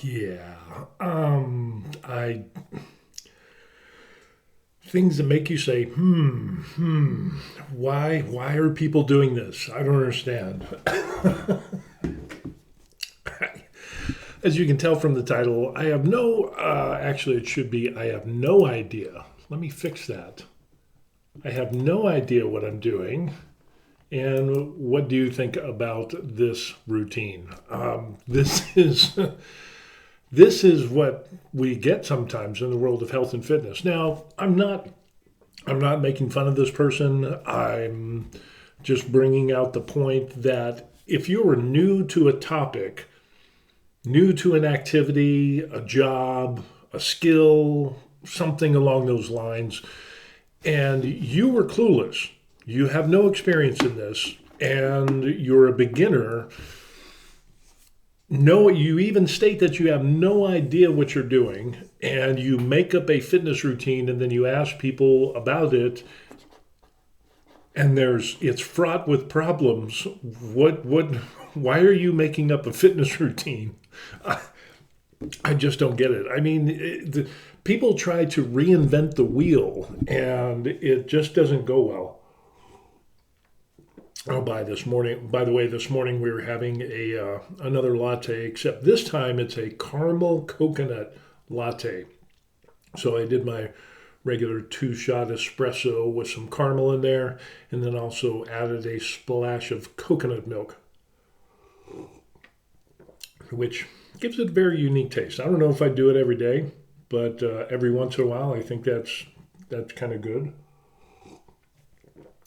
Yeah. I things that make you say, why are people doing this? I don't understand. As you can tell from the title, I have actually, it should be, I have no idea. Let me fix that. I have no idea what I'm doing. And what do you think about this routine? This is what we get sometimes in the world of health and fitness. Now, I'm not making fun of this person. I'm just bringing out the point that if you are new to a topic, new to an activity, a job, a skill, something along those lines, and you were clueless, you have no experience in this, and you're a beginner, no, you even state that you have no idea what you're doing, and you make up a fitness routine, and then you ask people about it, and it's fraught with problems. Why are you making up a fitness routine? I, I just don't get it. I mean, people try to reinvent the wheel, and it just doesn't go well. Oh, by the way, this morning we were having a another latte, except this time it's a caramel coconut latte. So I did my regular two-shot espresso with some caramel in there, and then also added a splash of coconut milk, which gives it a very unique taste. I don't know if I do it every day, but every once in a while, I think that's kind of good.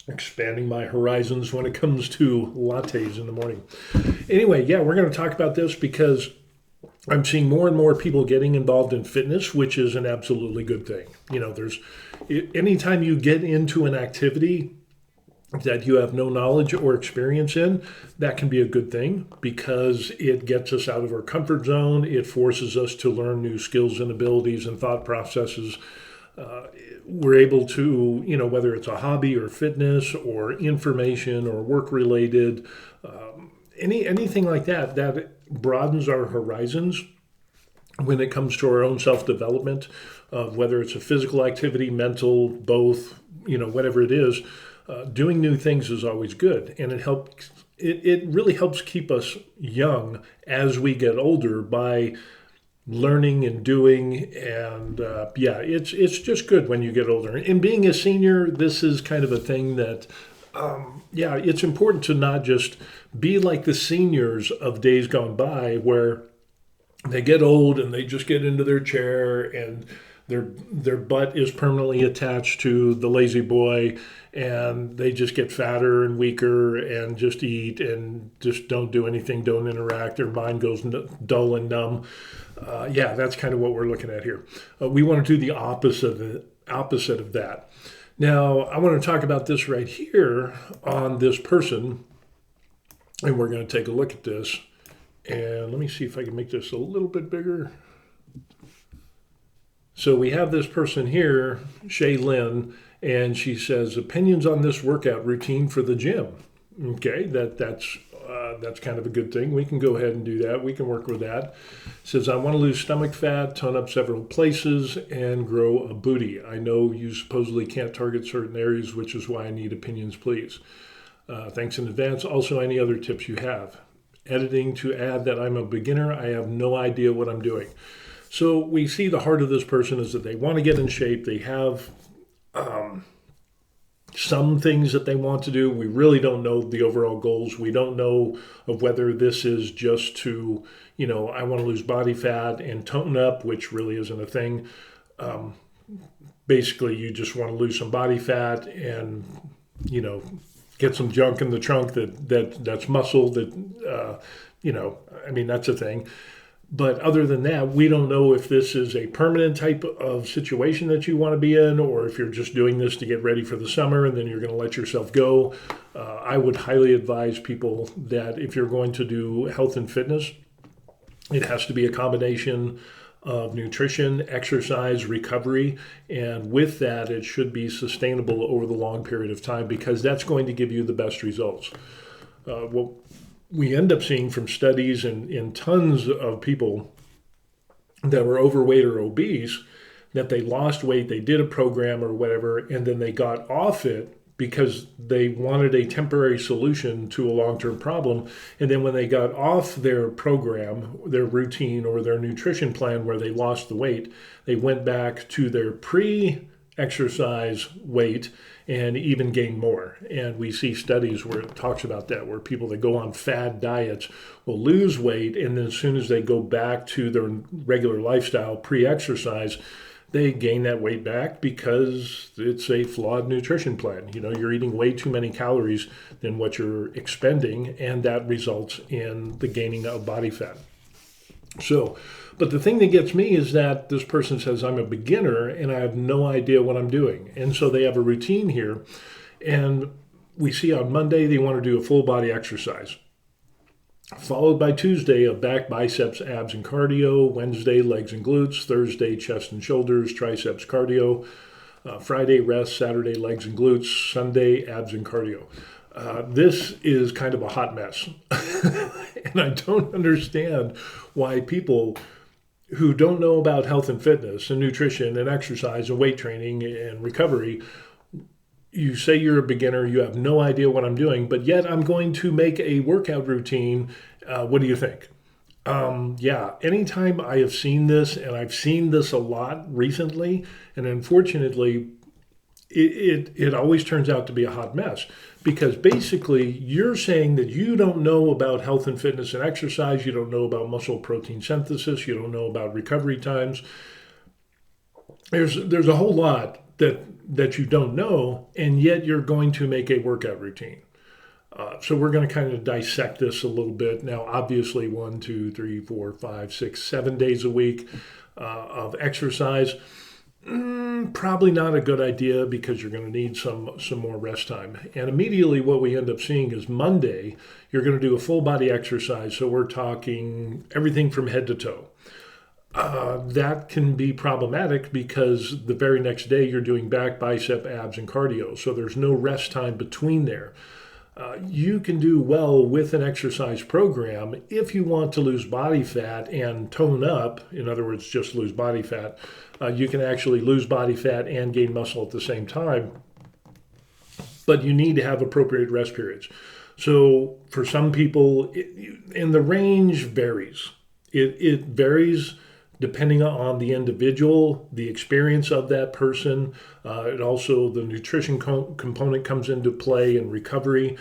Expanding my horizons when it comes to lattes in the morning. Anyway, yeah, we're going to talk about this because I'm seeing more and more people getting involved in fitness, which is an absolutely good thing. There's anytime you get into an activity that you have no knowledge or experience in, that can be a good thing because it gets us out of our comfort zone. It forces us to learn new skills and abilities and thought processes. We're able to, whether it's a hobby or fitness or information or work related, anything like that, that broadens our horizons when it comes to our own self development, whether it's a physical activity, mental, both, whatever it is. Doing new things is always good, and it helps. It really helps keep us young as we get older by learning and doing. And yeah, it's just good when you get older. And being a senior, this is kind of a thing that yeah, it's important to not just be like the seniors of days gone by where they get old and they just get into their chair and their butt is permanently attached to the lazy boy, and they just get fatter and weaker and just eat and just don't do anything, don't interact. Their mind goes dull and numb. Yeah, that's kind of what we're looking at here. We want to do the opposite of that. Now, I want to talk about this right here on this person, and we're going to take a look at this. And let me see if I can make this a little bit bigger. So we have this person here, Shay Lynn, and she says opinions on this workout routine for the gym. Okay, that's kind of a good thing. We can go ahead and do that. We can work with that. It says I want to lose stomach fat, tone up several places, and grow a booty. I know you supposedly can't target certain areas, which is why I need opinions, please. Thanks in advance. Also, any other tips you have. Editing to add that I'm a beginner. I have no idea what I'm doing. So we see the heart of this person is that they want to get in shape. They have some things that they want to do. We really don't know the overall goals. We don't know of whether this is just to, I want to lose body fat and tone up, which really isn't a thing. Basically, you just want to lose some body fat and, get some junk in the trunk that's muscle that, I mean, that's a thing. But other than that, we don't know if this is a permanent type of situation that you want to be in, or if you're just doing this to get ready for the summer and then you're going to let yourself go. I would highly advise people that if you're going to do health and fitness, it has to be a combination of nutrition, exercise, recovery, and with that, it should be sustainable over the long period of time because that's going to give you the best results. What we end up seeing from studies in tons of people that were overweight or obese, that they lost weight, they did a program or whatever, and then they got off it because they wanted a temporary solution to a long-term problem. And then when they got off their program, their routine or their nutrition plan where they lost the weight, they went back to their pre-exercise weight and even gained more. And we see studies where it talks about that, where people that go on fad diets will lose weight, and then as soon as they go back to their regular lifestyle pre-exercise, they gain that weight back because it's a flawed nutrition plan. You're eating way too many calories than what you're expending, and that results in the gaining of body fat. So, but the thing that gets me is that this person says, I'm a beginner and I have no idea what I'm doing. And so they have a routine here, and we see on Monday they want to do a full body exercise, followed by Tuesday of back, biceps, abs, and cardio, Wednesday, legs and glutes, Thursday, chest and shoulders, triceps, cardio, Friday, rest, Saturday, legs and glutes, Sunday, abs and cardio. This is kind of a hot mess. And I don't understand why people who don't know about health and fitness and nutrition and exercise and weight training and recovery, you say you're a beginner, you have no idea what I'm doing, but yet I'm going to make a workout routine. What do you think? Anytime I have seen this, and I've seen this a lot recently, and unfortunately, it always turns out to be a hot mess, because basically you're saying that you don't know about health and fitness and exercise, you don't know about muscle protein synthesis, you don't know about recovery times. There's a whole lot that you don't know, and yet you're going to make a workout routine. So we're going to kind of dissect this a little bit. Now, obviously 1, 2, 3, 4, 5, 6, 7 days a week of exercise, probably not a good idea, because you're going to need some more rest time. And immediately what we end up seeing is Monday, you're going to do a full body exercise. So we're talking everything from head to toe. That can be problematic because the very next day you're doing back, bicep, abs, and cardio. So there's no rest time between there. You can do well with an exercise program if you want to lose body fat and tone up. In other words, just lose body fat. You can actually lose body fat and gain muscle at the same time. But you need to have appropriate rest periods. So for some people, and the range varies. It varies depending on the individual, the experience of that person. It also, the nutrition component comes into play in recovery.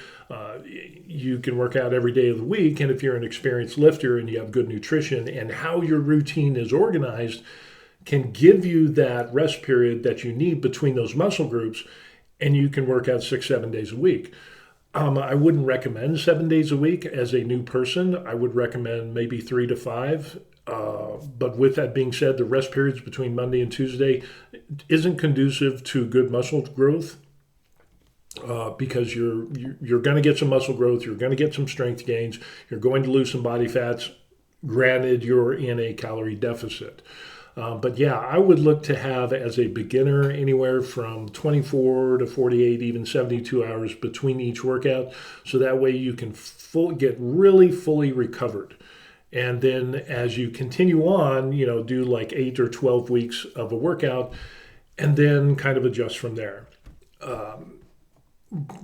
You can work out every day of the week, and if you're an experienced lifter and you have good nutrition, and how your routine is organized can give you that rest period that you need between those muscle groups, and you can work out 6-7 days a week. I wouldn't recommend 7 days a week as a new person. I would recommend maybe 3 to 5. But with that being said, the rest periods between Monday and Tuesday isn't conducive to good muscle growth, because you're going to get some muscle growth, you're going to get some strength gains, you're going to lose some body fats. Granted, you're in a calorie deficit. But yeah, I would look to have, as a beginner, anywhere from 24 to 48, even 72 hours between each workout. So that way you can get really fully recovered. And then as you continue on, do like 8 or 12 weeks of a workout, and then kind of adjust from there.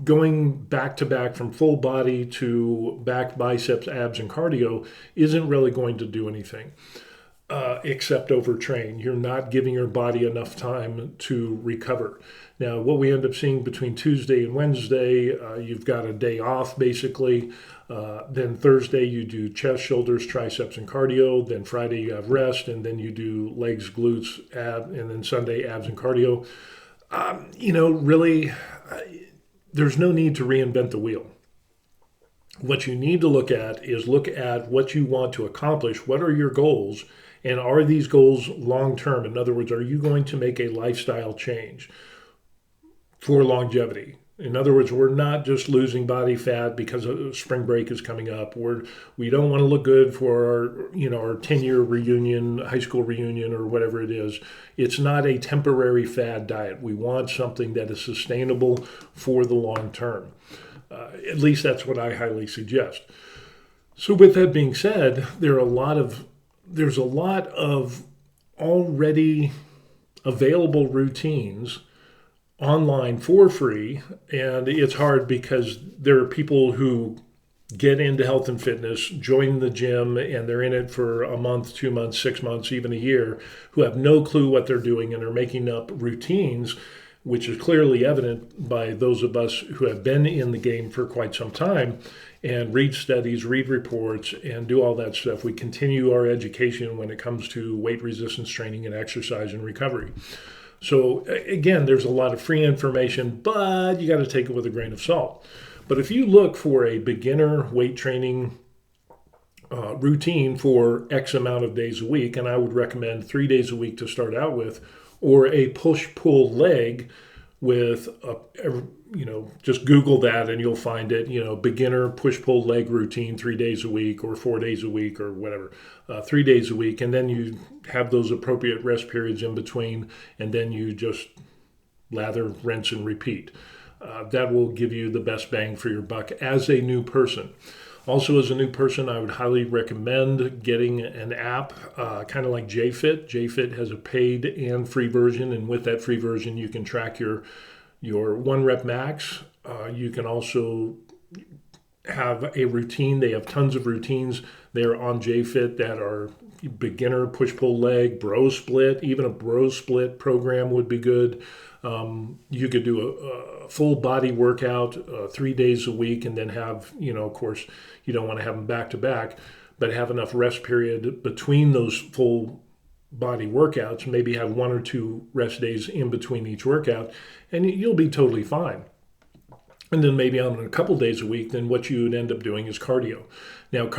Going back to back from full body to back, biceps, abs, and cardio isn't really going to do anything. Except overtrain. You're not giving your body enough time to recover. Now, what we end up seeing between Tuesday and Wednesday, you've got a day off basically. Then Thursday you do chest, shoulders, triceps, and cardio. Then Friday you have rest, and then you do legs, glutes, and then Sunday abs and cardio. Really, there's no need to reinvent the wheel. What you need to look at what you want to accomplish. What are your goals? And are these goals long-term? In other words, are you going to make a lifestyle change for longevity? In other words, we're not just losing body fat because spring break is coming up. We don't want to look good for our 10-year reunion, high school reunion, or whatever it is. It's not a temporary fad diet. We want something that is sustainable for the long term. At least that's what I highly suggest. So with that being said, there's a lot of already available routines online for free. And it's hard because there are people who get into health and fitness, join the gym, and they're in it for a month, 2 months, 6 months, even a year, who have no clue what they're doing and are making up routines, which is clearly evident by those of us who have been in the game for quite some time and read studies, read reports, and do all that stuff. We continue our education when it comes to weight resistance training and exercise and recovery. So again, there's a lot of free information, but you got to take it with a grain of salt. But if you look for a beginner weight training routine for X amount of days a week, and I would recommend 3 days a week to start out with, or a push-pull leg with just Google that and you'll find it, beginner push-pull leg routine 3 days a week or 4 days a week or whatever, 3 days a week. And then you have those appropriate rest periods in between, and then you just lather, rinse, and repeat. That will give you the best bang for your buck as a new person. Also, as a new person, I would highly recommend getting an app, kind of like JFit. JFit has a paid and free version, and with that free version, you can track your one rep max. You can also have a routine. They have tons of routines there on JFit that are beginner push-pull leg, bro split. Even a bro split program would be good. You could do a full body workout 3 days a week and then have, of course, you don't want to have them back to back, but have enough rest period between those full body workouts. Maybe have 1 or 2 rest days in between each workout, and you'll be totally fine. And then maybe on a couple days a week, then what you would end up doing is cardio. Now,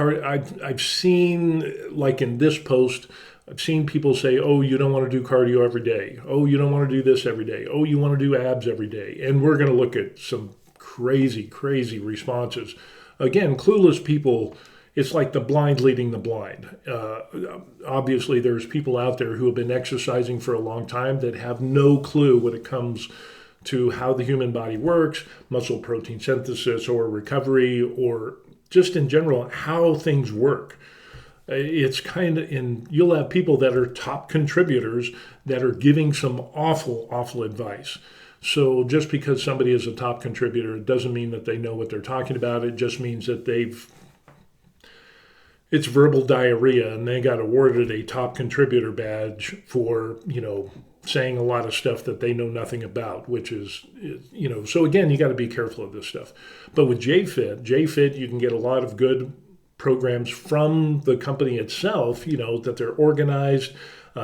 I've seen, like in this post, I've seen people say, oh, you don't want to do cardio every day. Oh, you don't want to do this every day. Oh, you want to do abs every day. And we're going to look at some crazy, crazy responses. Again, clueless people, it's like the blind leading the blind. Obviously, there's people out there who have been exercising for a long time that have no clue when it comes to how the human body works, muscle protein synthesis or recovery, or just in general, how things work. It's and you'll have people that are top contributors that are giving some awful, awful advice. So just because somebody is a top contributor, it doesn't mean that they know what they're talking about. It just means that it's verbal diarrhea and they got awarded a top contributor badge for, saying a lot of stuff that they know nothing about, which is, so again, you got to be careful of this stuff. But with JFit, you can get a lot of good programs from the company itself, that they're organized,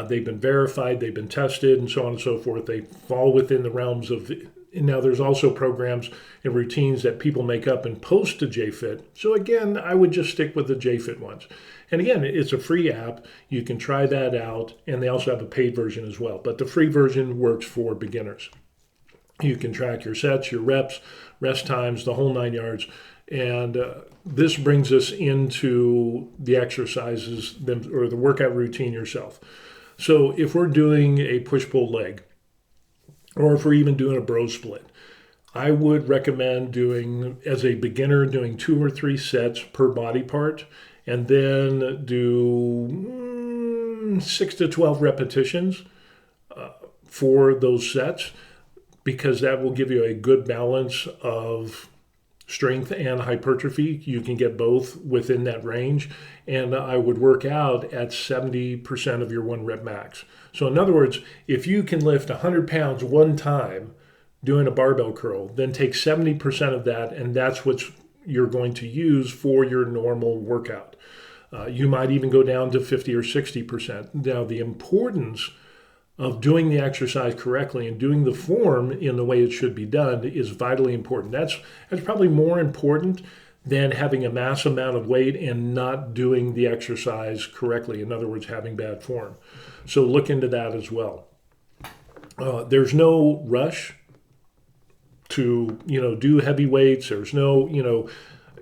they've been verified, they've been tested, and so on and so forth. They fall within the realms of, and now there's also programs and routines that people make up and post to JFit. So again, I would just stick with the JFit ones. And again, it's a free app. You can try that out, and they also have a paid version as well. But the free version works for beginners. You can track your sets, your reps, rest times, the whole 9 yards. And this brings us into the exercises or the workout routine yourself. So if we're doing a push-pull leg, or if we're even doing a bro split, I would recommend as a beginner, doing 2 or 3 sets per body part, and then do 6 to 12 repetitions for those sets, because that will give you a good balance of strength and hypertrophy. You can get both within that range. And I would work out at 70% of your 1 rep max. So in other words, if you can lift 100 pounds one time doing a barbell curl, then take 70% of that, and that's what you're going to use for your normal workout. You might even go down to 50 or 60%. Now, the importance of doing the exercise correctly and doing the form in the way it should be done is vitally important. That's probably more important than having a mass amount of weight and not doing the exercise correctly. In other words, having bad form. So look into that as well. There's no rush to, do heavy weights. There's no,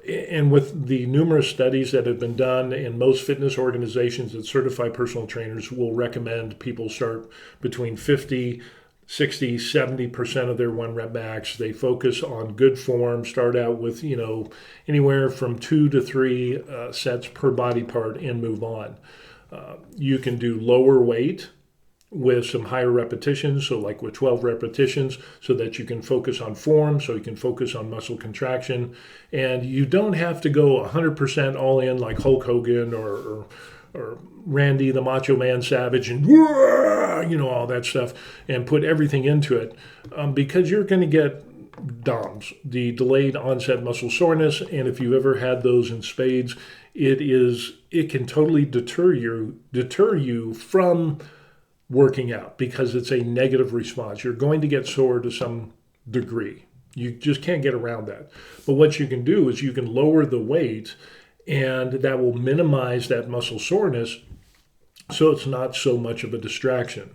and with the numerous studies that have been done, and most fitness organizations that certify personal trainers will recommend people start between 50, 60, 70% of their 1 rep max. They focus on good form, start out with, anywhere from 2 to 3 sets per body part and move on. You can do lower weight with some higher repetitions, so like with 12 repetitions, so that you can focus on form, so you can focus on muscle contraction. And you don't have to go 100% all in like Hulk Hogan or Randy the Macho Man Savage and all that stuff and put everything into it, because you're going to get DOMS, the delayed onset muscle soreness. And if you've ever had those in spades, it can totally deter you from working out, because it's a negative response. You're going to get sore to some degree. You just can't get around that. But what you can do is you can lower the weight, and that will minimize that muscle soreness, so it's not so much of a distraction.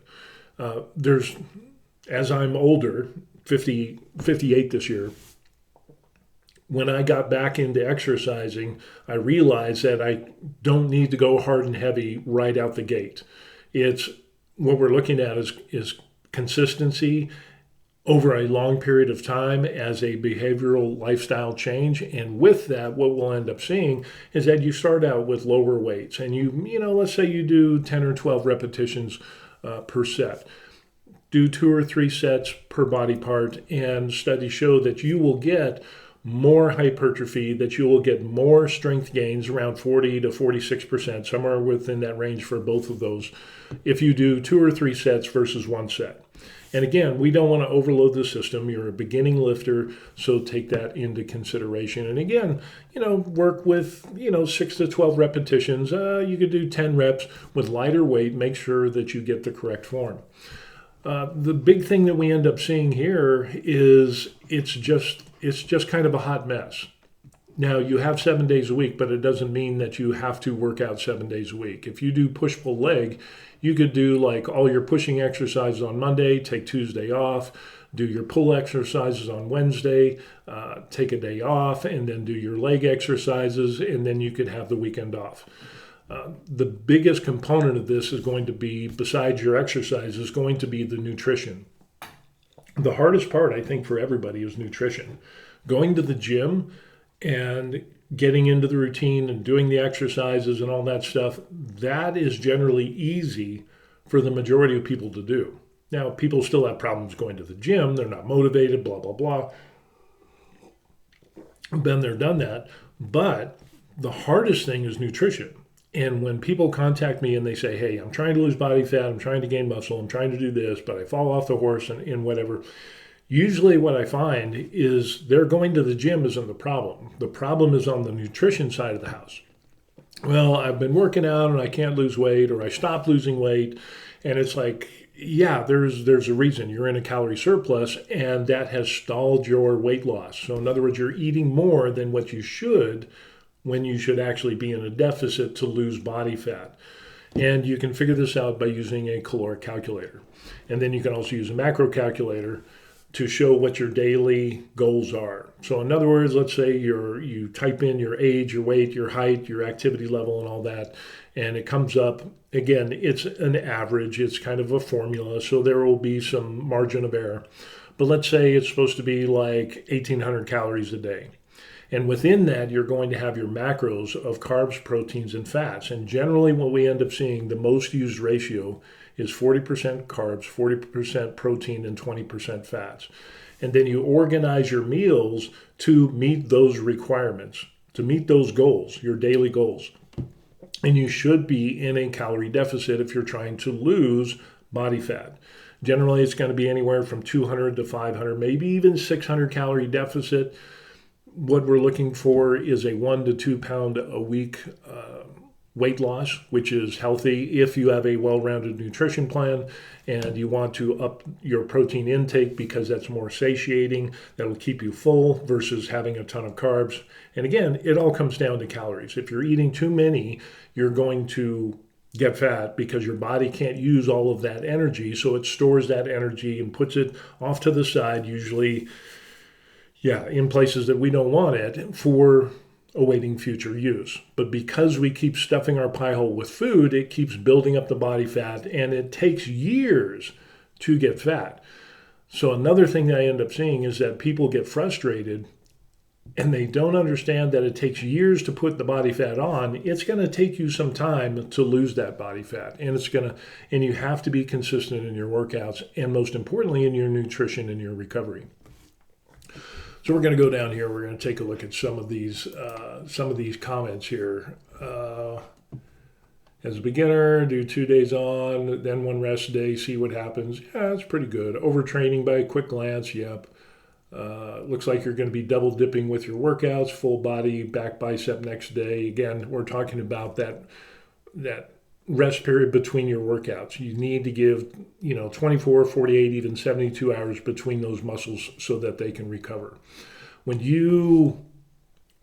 As I'm older, 58 this year, when I got back into exercising, I realized that I don't need to go hard and heavy right out the gate. It's what we're looking at is consistency over a long period of time as a behavioral lifestyle change. And with that, what we'll end up seeing is that you start out with lower weights, and let's say you do 10 or 12 repetitions per set. Do 2 or 3 sets per body part, and studies show that you will get more hypertrophy, that you will get more strength gains, around 40 to 46%, somewhere within that range for both of those, if you do 2 or 3 sets versus 1 set. And again, we don't want to overload the system. You're a beginning lifter, so take that into consideration. And again, work with, 6 to 12 repetitions. You could do 10 reps with lighter weight. Make sure that you get the correct form. The big thing that we end up seeing here is it's just kind of a hot mess. Now, you have 7 days a week, but it doesn't mean that you have to work out 7 days a week. If you do push-pull leg, you could do like all your pushing exercises on Monday, take Tuesday off, do your pull exercises on Wednesday, take a day off, and then do your leg exercises, and then you could have the weekend off. The biggest component of this is going to be, besides your exercise, is going to be the nutrition. The hardest part, I think, for everybody is nutrition. Going to the gym and getting into the routine and doing the exercises and all that stuff, that is generally easy for the majority of people to do. Now, people still have problems going to the gym. They're not motivated, blah, blah, blah. Been there, done that. But the hardest thing is nutrition. And when people contact me and they say, hey, I'm trying to lose body fat, I'm trying to gain muscle, I'm trying to do this, but I fall off the horse and whatever, usually what I find is they're going to the gym isn't the problem. The problem is on the nutrition side of the house. Well, I've been working out and I can't lose weight, or I stopped losing weight. And it's like, yeah, there's a reason. You're in a calorie surplus, and that has stalled your weight loss. So in other words, you're eating more than what you should, when you should actually be in a deficit to lose body fat. And you can figure this out by using a caloric calculator. And then you can also use a macro calculator to show what your daily goals are. So in other words, let's say you type in your age, your weight, your height, your activity level, and all that, and it comes up. Again, it's an average. It's kind of a formula, so there will be some margin of error. But let's say it's supposed to be like 1,800 calories a day. And within that, you're going to have your macros of carbs, proteins, and fats. And generally what we end up seeing, the most used ratio is 40% carbs, 40% protein, and 20% fats. And then you organize your meals to meet those requirements, to meet those goals, your daily goals. And you should be in a calorie deficit if you're trying to lose body fat. Generally, it's going to be anywhere from 200 to 500, maybe even 600 calorie deficit. What we're looking for is a 1 to 2 pound a week weight loss, which is healthy if you have a well-rounded nutrition plan and you want to up your protein intake, because that's more satiating. That'll keep you full versus having a ton of carbs. And again, it all comes down to calories. If you're eating too many, you're going to get fat because your body can't use all of that energy. So it stores that energy and puts it off to the side, usually in places that we don't want it, for awaiting future use. But because we keep stuffing our pie hole with food, it keeps building up the body fat, and it takes years to get fat. So another thing that I end up seeing is that people get frustrated and they don't understand that it takes years to put the body fat on, it's going to take you some time to lose that body fat. And you have to be consistent in your workouts and most importantly in your nutrition and your recovery. So we're going to go down here. We're going to take a look at some of these comments here. As a beginner, do 2 days on, then 1 rest day, see what happens. Yeah, that's pretty good. Overtraining by a quick glance, yep. Looks like you're going to be double dipping with your workouts, full body, back bicep next day. Again, we're talking about that rest period between your workouts. You need to give 24, 48, even 72 hours between those muscles so that they can recover. When you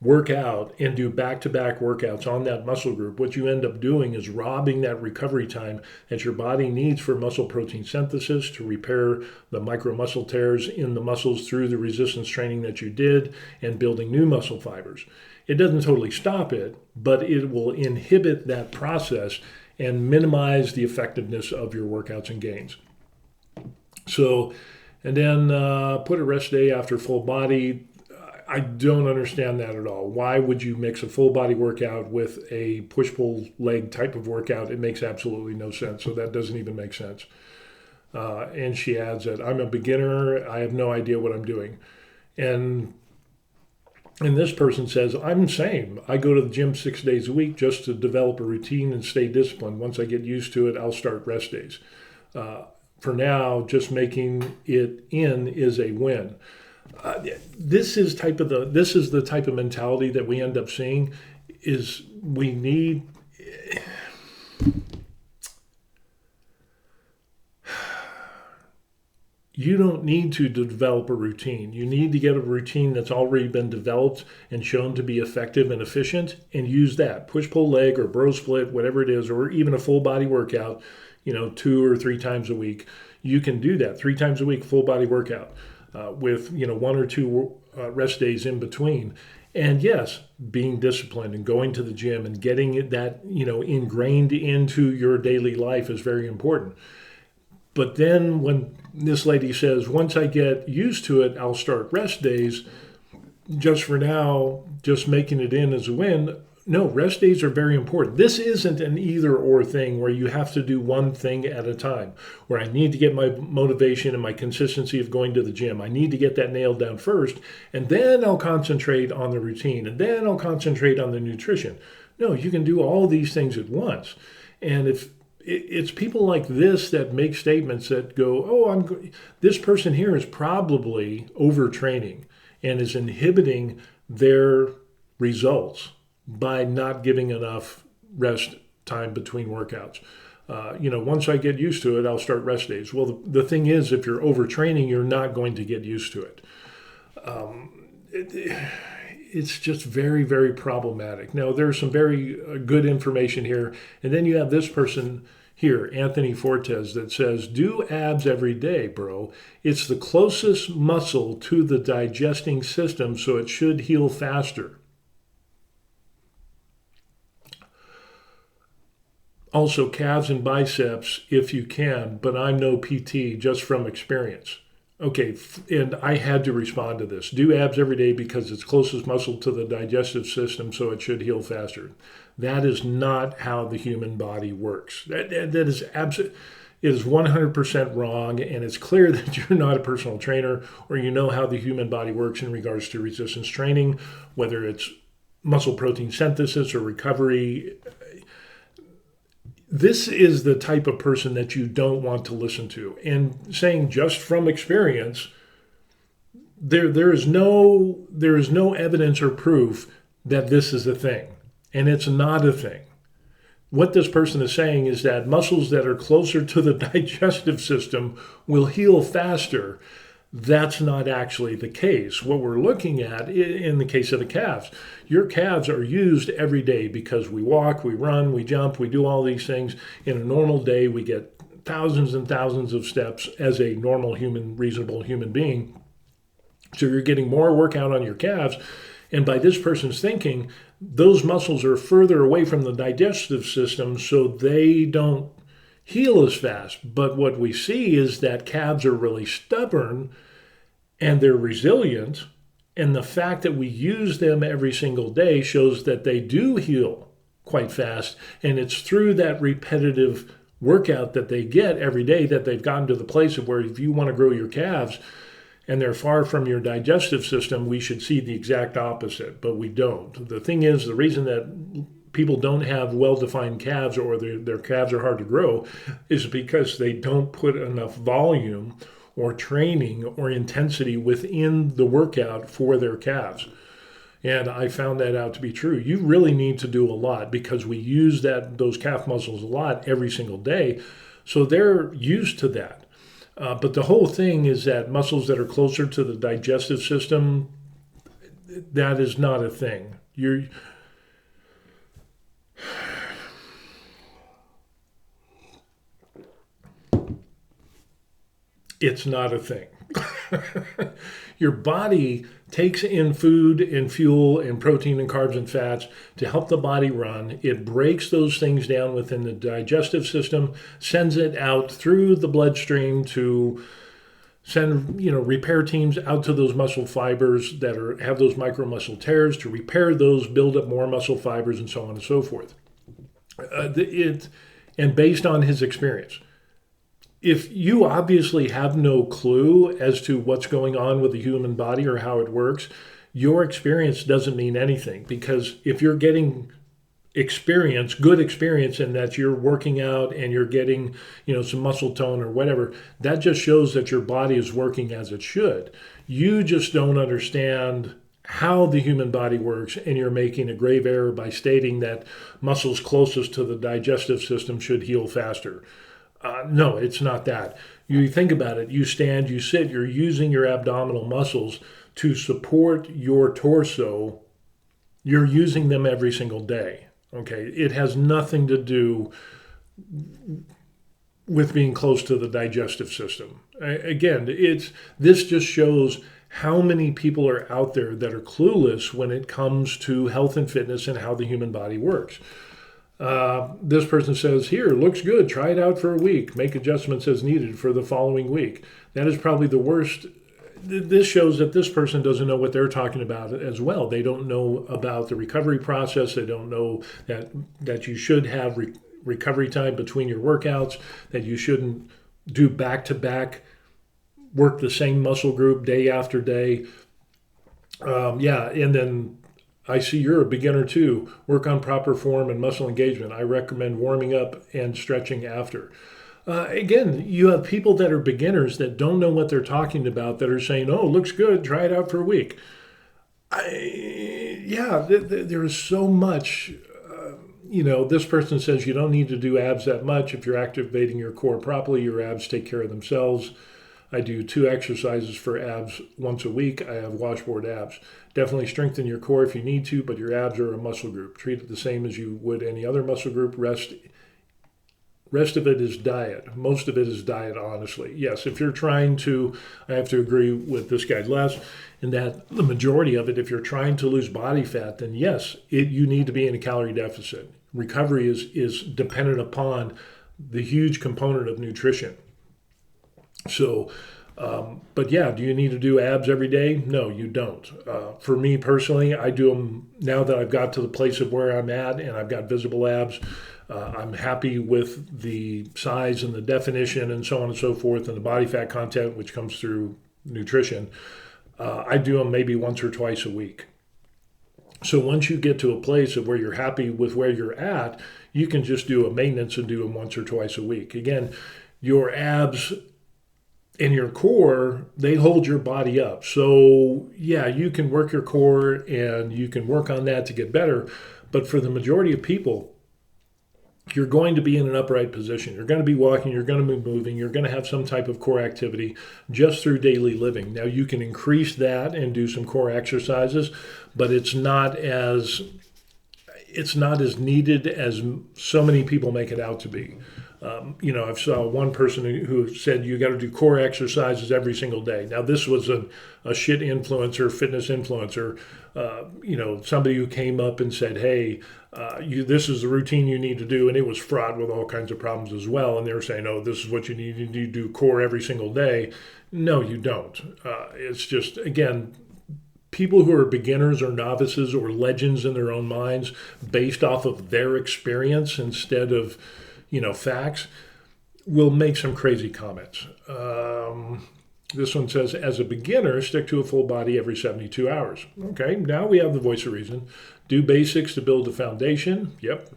work out and do back-to-back workouts on that muscle group, what you end up doing is robbing that recovery time that your body needs for muscle protein synthesis to repair the micromuscle tears in the muscles through the resistance training that you did and building new muscle fibers. It doesn't totally stop it, but it will inhibit that process and minimize the effectiveness of your workouts and gains. So, and then put a rest day after full body. I don't understand that at all. Why would you mix a full body workout with a push-pull leg type of workout? It makes absolutely no sense. So that doesn't even make sense. And she adds that I'm a beginner. I have no idea what I'm doing. And this person says, I'm the same. I go to the gym 6 days a week just to develop a routine and stay disciplined. Once I get used to it, I'll start rest days. For now, just making it in is a win. This is the type of mentality that we end up seeing. Is we need. You don't need to develop a routine. You need to get a routine that's already been developed and shown to be effective and efficient, and use that push-pull leg or bro split, whatever it is, or even a full body workout. 2 or 3 times a week. You can do that 3 times a week, full body workout. With 1 or 2 rest days in between. And yes, being disciplined and going to the gym and getting that ingrained into your daily life is very important. But then when this lady says, once I get used to it, I'll start rest days, just for now, just making it in as a win. No, rest days are very important. This isn't an either or thing where you have to do one thing at a time, where I need to get my motivation and my consistency of going to the gym. I need to get that nailed down first, and then I'll concentrate on the routine, and then I'll concentrate on the nutrition. No, you can do all these things at once. And if it's people like this that make statements that go, this person here is probably overtraining and is inhibiting their results by not giving enough rest time between workouts. Once I get used to it, I'll start rest days. Well, the thing is, if you're overtraining, you're not going to get used to it. It's just very, very problematic. Now, there's some very good information here. And then you have this person here, Anthony Fortes, that says, do abs every day, bro. It's the closest muscle to the digesting system, so it should heal faster. Also, calves and biceps if you can, but I'm no PT, just from experience. Okay, and I had to respond to this. Do abs every day because it's closest muscle to the digestive system, so it should heal faster. That is not how the human body works. That is absolutely, it is 100% wrong, and it's clear that you're not a personal trainer or you know how the human body works in regards to resistance training, whether it's muscle protein synthesis or recovery. This is the type of person that you don't want to listen to. And saying just from experience, there is no evidence or proof that this is a thing. And it's not a thing. What this person is saying is that muscles that are closer to the digestive system will heal faster. That's not actually the case. What we're looking at in the case of the calves, your calves are used every day because we walk, we run, we jump, we do all these things. In a normal day, we get thousands and thousands of steps as a normal human, reasonable human being. So you're getting more workout on your calves. And by this person's thinking, those muscles are further away from the digestive system, so they don't heal as fast. But what we see is that calves are really stubborn and they're resilient And the fact that we use them every single day shows that they do heal quite fast. And it's through that repetitive workout that they get every day that they've gotten to the place of where if you want to grow your calves and they're far from your digestive system, we should see the exact opposite, but we don't. The thing is, the reason that people don't have well-defined calves or their calves are hard to grow is because they don't put enough volume or training or intensity within the workout for their calves. And I found that out to be true. You really need to do a lot because we use those calf muscles a lot every single day. So they're used to that. But the whole thing is that muscles that are closer to the digestive system, that is not a thing. It's not a thing. Your body takes in food and fuel and protein and carbs and fats to help the body run. It breaks those things down within the digestive system, sends it out through the bloodstream to send repair teams out to those muscle fibers that have those micromuscle tears to repair those, build up more muscle fibers, and so on and so forth. And based on his experience. If you obviously have no clue as to what's going on with the human body or how it works, your experience doesn't mean anything. Because if you're getting good experience, and that you're working out and you're getting, some muscle tone or whatever, that just shows that your body is working as it should. You just don't understand how the human body works, and you're making a grave error by stating that muscles closest to the digestive system should heal faster. No, it's not that. You think about it, you stand, you sit, you're using your abdominal muscles to support your torso. You're using them every single day, okay? It has nothing to do with being close to the digestive system. Again, this just shows how many people are out there that are clueless when it comes to health and fitness and how the human body works. This person says, here, looks good. Try it out for a week. Make adjustments as needed for the following week. That is probably the worst. This shows that this person doesn't know what they're talking about as well. They don't know about the recovery process. They don't know that you should have recovery time between your workouts, that you shouldn't do back-to-back, work the same muscle group day after day. And then I see you're a beginner too. Work on proper form and muscle engagement. I recommend warming up and stretching after. Again, you have people that are beginners that don't know what they're talking about that are saying, oh, looks good, try it out for a week. There is so much. This person says you don't need to do abs that much. If you're activating your core properly, your abs take care of themselves. I do 2 exercises for abs once a week. I have washboard abs. Definitely strengthen your core if you need to, but your abs are a muscle group. Treat it the same as you would any other muscle group. Rest of it is diet. Most of it is diet, honestly. Yes, if you're trying to, I have to agree with this guy Les, in that the majority of it, if you're trying to lose body fat, then yes, you need to be in a calorie deficit. Recovery is dependent upon the huge component of nutrition. So, do you need to do abs every day? No, you don't. For me personally, I do them now that I've got to the place of where I'm at and I've got visible abs. I'm happy with the size and the definition and so on and so forth, and the body fat content, which comes through nutrition. I do them maybe once or twice a week. So once you get to a place of where you're happy with where you're at, you can just do a maintenance and do them once or twice a week. Again, your abs and your core, they hold your body up. So you can work your core and you can work on that to get better. But for the majority of people, you're going to be in an upright position. You're going to be walking, you're going to be moving, you're going to have some type of core activity just through daily living. Now you can increase that and do some core exercises, but it's not as needed as so many people make it out to be. I saw one person who said you got to do core exercises every single day. Now this was a shit influencer, fitness influencer, somebody who came up and said, hey, this is the routine you need to do, and it was fraught with all kinds of problems as well. And they were saying, oh, this is what you need to do core every single day. No, you don't. It's just, again, people who are beginners or novices or legends in their own minds based off of their experience instead of, facts, will make some crazy comments. This one says, as a beginner, stick to a full body every 72 hours. Okay, now we have the voice of reason. Do basics to build a foundation. Yep.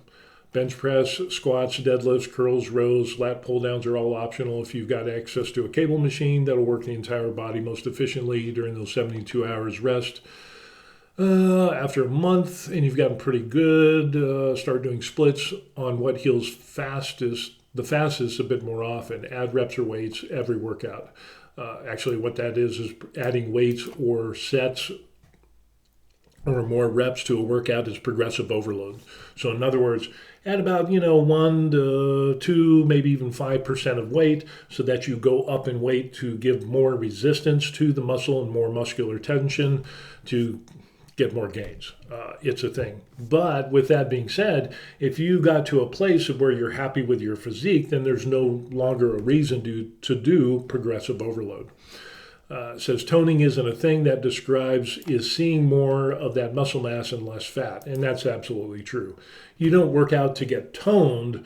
Bench press, squats, deadlifts, curls, rows, lat pull downs are all optional. If you've got access to a cable machine, that'll work the entire body most efficiently during those 72 hours rest. After a month and you've gotten pretty good, start doing splits on what heals the fastest a bit more often. Add reps or weights every workout. Actually, what that is adding weights or sets or more reps to a workout is progressive overload. So in other words, add about 1 to 2, maybe even 5% of weight, so that you go up in weight to give more resistance to the muscle and more muscular tension to get more gains. It's a thing. But with that being said, if you got to a place of where you're happy with your physique, then there's no longer a reason to do progressive overload. It says toning isn't a thing. That describes is seeing more of that muscle mass and less fat. And that's absolutely true. You don't work out to get toned.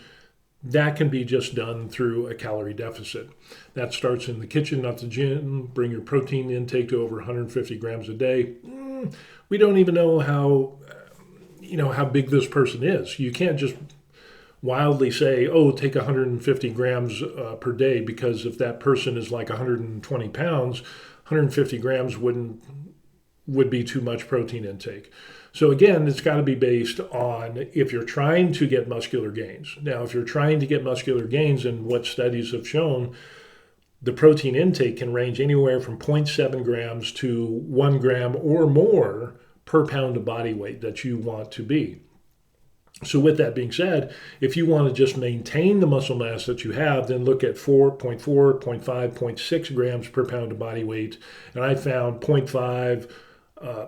That can be just done through a calorie deficit. That starts in the kitchen, not the gym. Bring your protein intake to over 150 grams a day. We don't even know how big this person is. You can't just wildly say, oh, take 150 grams per day, because if that person is like 120 pounds, 150 grams would be too much protein intake. So again, it's got to be based on if you're trying to get muscular gains. Now, if you're trying to get muscular gains, and what studies have shown, the protein intake can range anywhere from 0.7 grams to 1 gram or more per pound of body weight that you want to be. So with that being said, if you want to just maintain the muscle mass that you have, then look at 4.4, 0.5, 0.6 grams per pound of body weight. And I found 0.5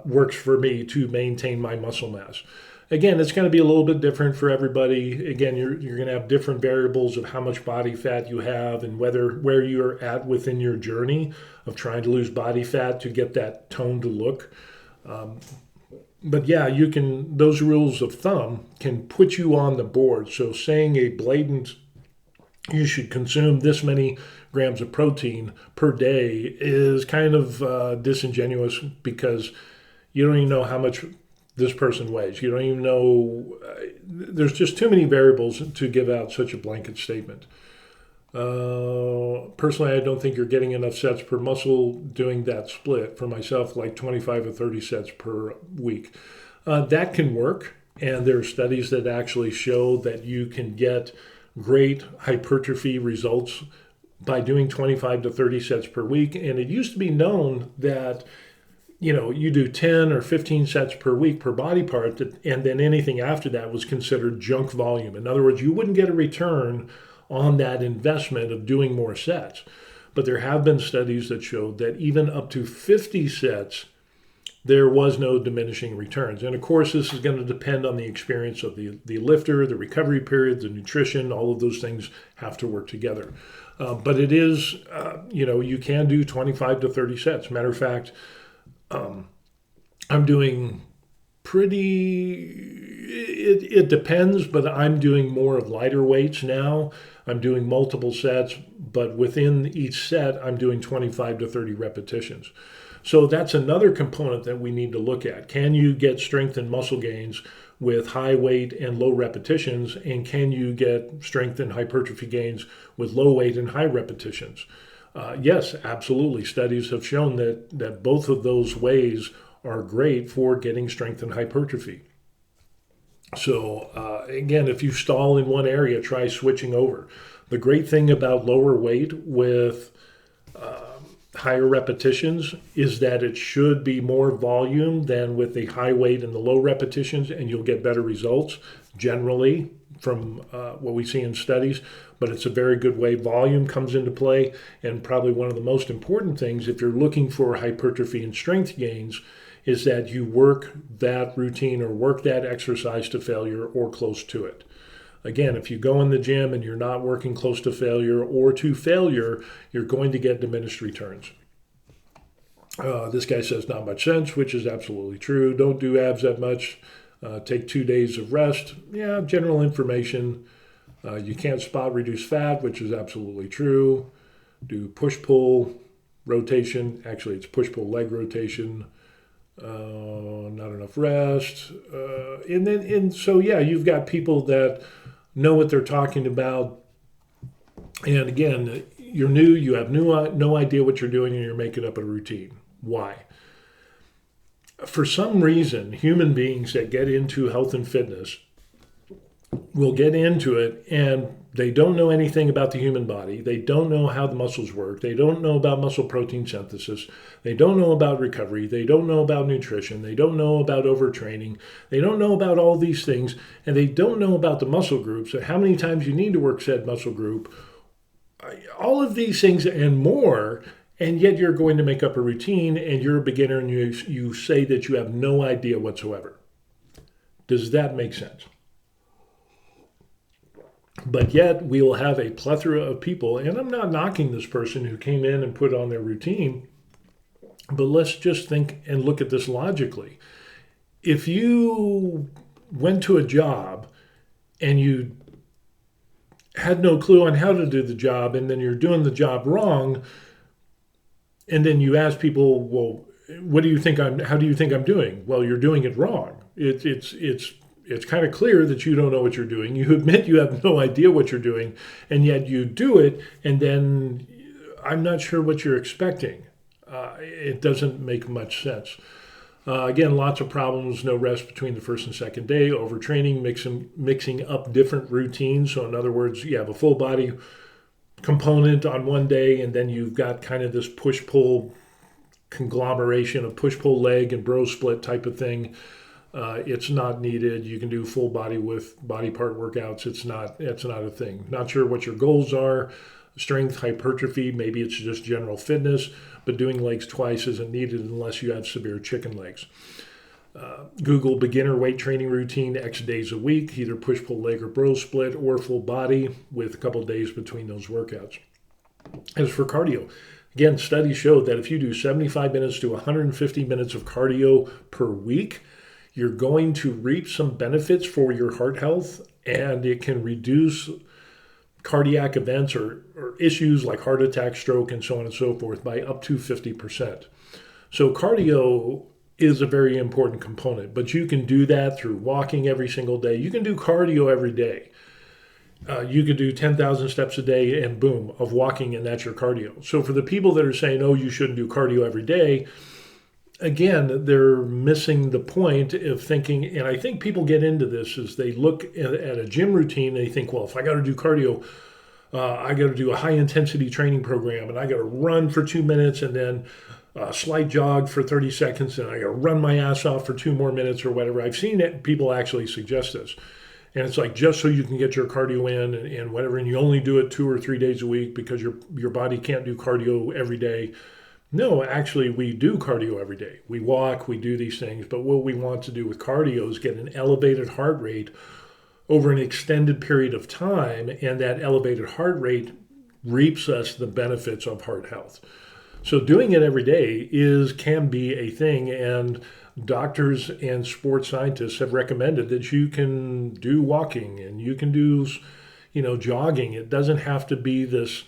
works for me to maintain my muscle mass. Again, it's going to be a little bit different for everybody. Again, you're going to have different variables of how much body fat you have and where you're at within your journey of trying to lose body fat to get that toned look. But yeah, those rules of thumb can put you on the board. So saying a blatant, you should consume this many grams of protein per day is kind of disingenuous, because you don't even know how much this person weighs. You don't even know. There's just too many variables to give out such a blanket statement. Personally, I don't think you're getting enough sets per muscle doing that split. For myself, like 25 or 30 sets per week. That can work, and there are studies that actually show that you can get great hypertrophy results by doing 25 to 30 sets per week. And it used to be known that you do 10 or 15 sets per week per body part, and then anything after that was considered junk volume. In other words, you wouldn't get a return on that investment of doing more sets. But there have been studies that showed that even up to 50 sets, there was no diminishing returns. And of course, this is going to depend on the experience of the lifter, the recovery period, the nutrition. All of those things have to work together. But it is, you can do 25 to 30 sets. Matter of fact, I'm doing it depends, but I'm doing more of lighter weights now. I'm doing multiple sets, but within each set, I'm doing 25 to 30 repetitions. So that's another component that we need to look at. Can you get strength and muscle gains with high weight and low repetitions? And can you get strength and hypertrophy gains with low weight and high repetitions? Yes, absolutely. Studies have shown that both of those ways are great for getting strength and hypertrophy. So again, if you stall in one area, try switching over. The great thing about lower weight with higher repetitions is that it should be more volume than with the high weight and the low repetitions, and you'll get better results generally from what we see in studies. But it's a very good way. Volume comes into play, and probably one of the most important things if you're looking for hypertrophy and strength gains is that you work that routine or work that exercise to failure or close to it. Again, if you go in the gym and you're not working close to failure or to failure, you're going to get diminished returns. This guy says not much sense, which is absolutely true. Don't do abs that much. Take 2 days of rest. Yeah, general information. You can't spot reduce fat, which is absolutely true. Do push pull rotation. Actually, it's push pull leg rotation. Not enough rest. And so yeah, you've got people that know what they're talking about. And again, you're new. You have no idea what you're doing, and you're making up a routine. Why? For some reason, human beings that get into health and fitness will get into it and they don't know anything about the human body. They don't know how the muscles work. They don't know about muscle protein synthesis. They don't know about recovery. They don't know about nutrition. They don't know about overtraining. They don't know about all these things. And they don't know about the muscle groups, how many times you need to work said muscle group, all of these things and more. And yet you're going to make up a routine and you're a beginner and you say that you have no idea whatsoever. Does that make sense? But yet we will have a plethora of people, and I'm not knocking this person who came in and put on their routine, but let's just think and look at this logically. If you went to a job and you had no clue on how to do the job, and then you're doing the job wrong, and then you ask people, well, how do you think I'm doing? Well, you're doing it wrong. It's kind of clear that you don't know what you're doing. You admit you have no idea what you're doing, and yet you do it, and then I'm not sure what you're expecting. It doesn't make much sense. Again, lots of problems, no rest between the first and second day, overtraining, mixing up different routines. So in other words, you have a full body component on one day, and then you've got kind of this push-pull conglomeration of push-pull leg and bro split type of thing. It's not needed. You can do full body with body part workouts. It's not a thing. Not sure what your goals are. Strength, hypertrophy, maybe it's just general fitness, but doing legs twice isn't needed unless you have severe chicken legs. Google beginner weight training routine X days a week, either push-pull leg or bro split or full body with a couple days between those workouts. As for cardio, again, studies show that if you do 75 minutes to 150 minutes of cardio per week, you're going to reap some benefits for your heart health, and it can reduce cardiac events or issues like heart attack, stroke, and so on and so forth by up to 50%. So cardio is a very important component, but you can do that through walking every single day. You can do cardio every day. You could do 10,000 steps a day and boom, of walking, and that's your cardio. So for the people that are saying, oh, you shouldn't do cardio every day, again, they're missing the point of thinking, and I think people get into this as they look at a gym routine, and they think, well, if I got to do cardio, I got to do a high intensity training program, and I got to run for 2 minutes and then a slight jog for 30 seconds, and I got to run my ass off for 2 more minutes or whatever. I've seen it, people actually suggest this. And it's like just so you can get your cardio in and whatever, and you only do it 2 or 3 days a week because your body can't do cardio every day. No, actually, we do cardio every day. We walk, we do these things, but what we want to do with cardio is get an elevated heart rate over an extended period of time, and that elevated heart rate reaps us the benefits of heart health. So doing it every day can be a thing, and doctors and sports scientists have recommended that you can do walking and you can do, jogging. It doesn't have to be this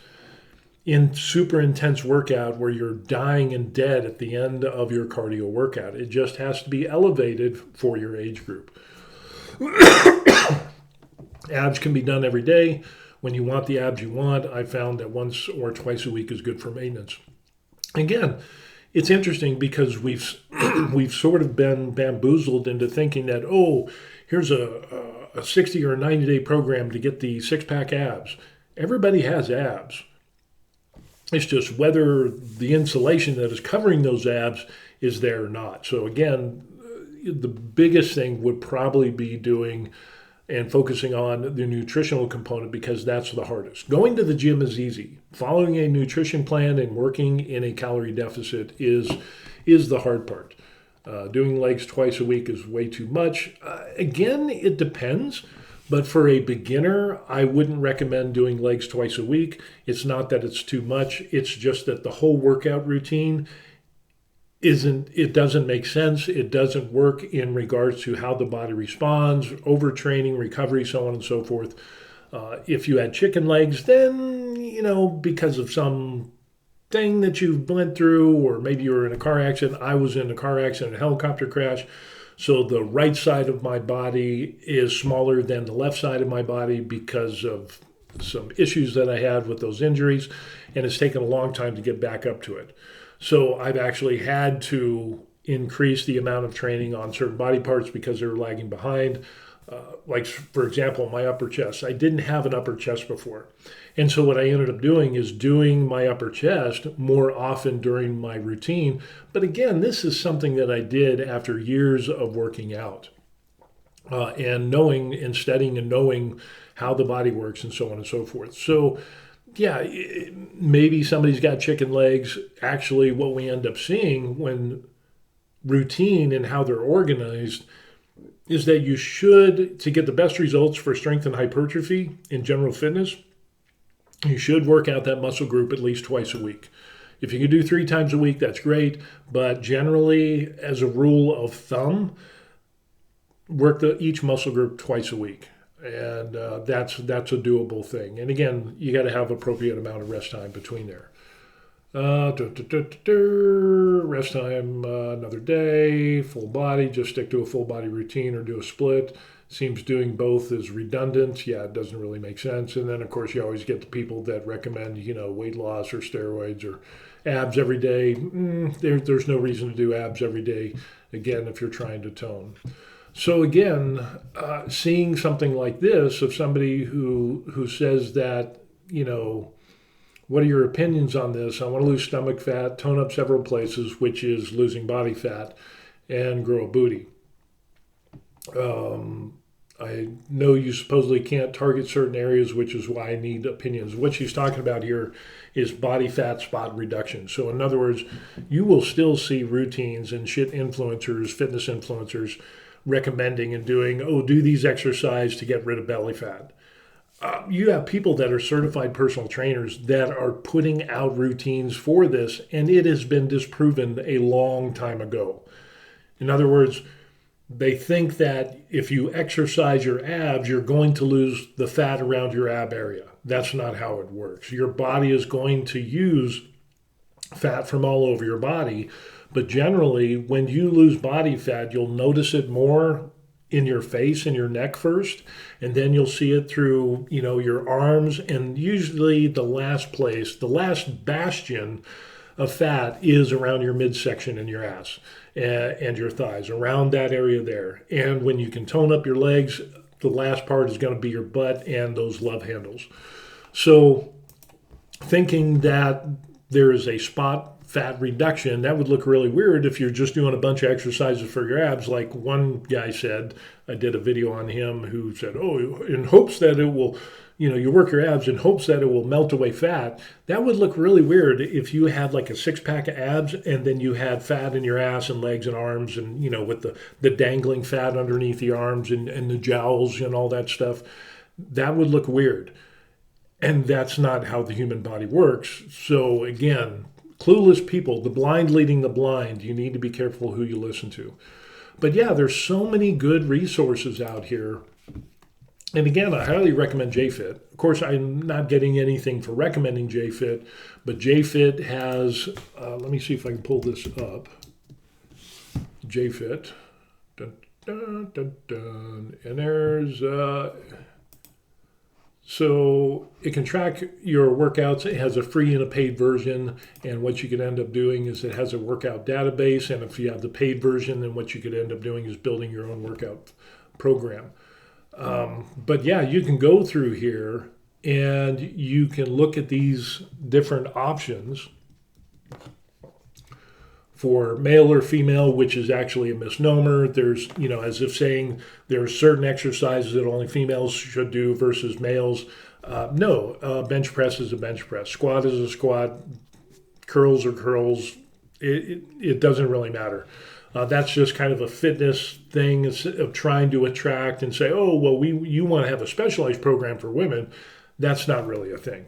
super intense workout where you're dying and dead at the end of your cardio workout. It just has to be elevated for your age group. Abs can be done every day. When you want the abs you want, I found that once or twice a week is good for maintenance. Again, it's interesting because we've sort of been bamboozled into thinking that, here's a 60 or a 90-day program to get the six-pack abs. Everybody has abs. It's just whether the insulation that is covering those abs is there or not. So again, the biggest thing would probably be doing and focusing on the nutritional component, because that's the hardest. Going to the gym is easy. Following a nutrition plan and working in a calorie deficit is the hard part. Doing legs twice a week is way too much. Again, it depends. But for a beginner, I wouldn't recommend doing legs twice a week. It's not that it's too much. It's just that the whole workout routine it doesn't make sense. It doesn't work in regards to how the body responds, overtraining, recovery, so on and so forth. If you had chicken legs, then, because of some thing that you went through, or maybe you were in a car accident. I was in a car accident, a helicopter crash. So the right side of my body is smaller than the left side of my body because of some issues that I had with those injuries. And it's taken a long time to get back up to it. So I've actually had to increase the amount of training on certain body parts because they're lagging behind. Like, for example, my upper chest. I didn't have an upper chest before. And so what I ended up doing is doing my upper chest more often during my routine. But again, this is something that I did after years of working out and knowing and studying and knowing how the body works and so on and so forth. So yeah, maybe somebody's got chicken legs. Actually, what we end up seeing when routine and how they're organized is that you should, to get the best results for strength and hypertrophy in general fitness, you should work out that muscle group at least twice a week. If you can do 3 times a week, that's great. But generally, as a rule of thumb, work each muscle group twice a week. And that's a doable thing. And again, you got to have appropriate amount of rest time between there. Rest time another day, full body, just stick to a full body routine or do a split. Seems doing both is redundant. Yeah, it doesn't really make sense. And then, of course, you always get the people that recommend, weight loss or steroids or abs every day. There's no reason to do abs every day, again, if you're trying to tone. So again, seeing something like this of somebody who says that, what are your opinions on this? I want to lose stomach fat, tone up several places, which is losing body fat, and grow a booty. I know you supposedly can't target certain areas, which is why I need opinions. What she's talking about here is body fat spot reduction. So in other words, you will still see routines and influencers, fitness influencers, recommending and doing, do these exercises to get rid of belly fat. You have people that are certified personal trainers that are putting out routines for this, and it has been disproven a long time ago. In other words, they think that if you exercise your abs, you're going to lose the fat around your ab area. That's not how it works. Your body is going to use fat from all over your body. But generally, when you lose body fat, you'll notice it more in your face and your neck first, and then you'll see it through, your arms, and usually the last bastion of fat is around your midsection and your ass and your thighs, around that area there. And when you can tone up your legs, the last part is going to be your butt and those love handles. So thinking that there is a spot fat reduction, that would look really weird if you're just doing a bunch of exercises for your abs. Like one guy said, I did a video on him who said, in hopes that it will, you work your abs in hopes that it will melt away fat. That would look really weird if you had like a 6-pack of abs and then you had fat in your ass and legs and arms and, with the dangling fat underneath the arms and the jowls and all that stuff. That would look weird. And that's not how the human body works. So again, clueless people, the blind leading the blind, you need to be careful who you listen to. But yeah, there's so many good resources out here. And again, I highly recommend JFit. Of course, I'm not getting anything for recommending JFit, but JFit has, let me see if I can pull this up. JFit. Dun, dun, dun, dun. And there's... So it can track your workouts. It has a free and a paid version. And what you could end up doing is it has a workout database. And if you have the paid version, then what you could end up doing is building your own workout program. But yeah, you can go through here and you can look at these different options for male or female, which is actually a misnomer. There's, as if saying there are certain exercises that only females should do versus males. No, bench press is a bench press. Squat is a squat. Curls are curls. It doesn't really matter. That's just kind of a fitness thing of trying to attract and say, you want to have a specialized program for women. That's not really a thing.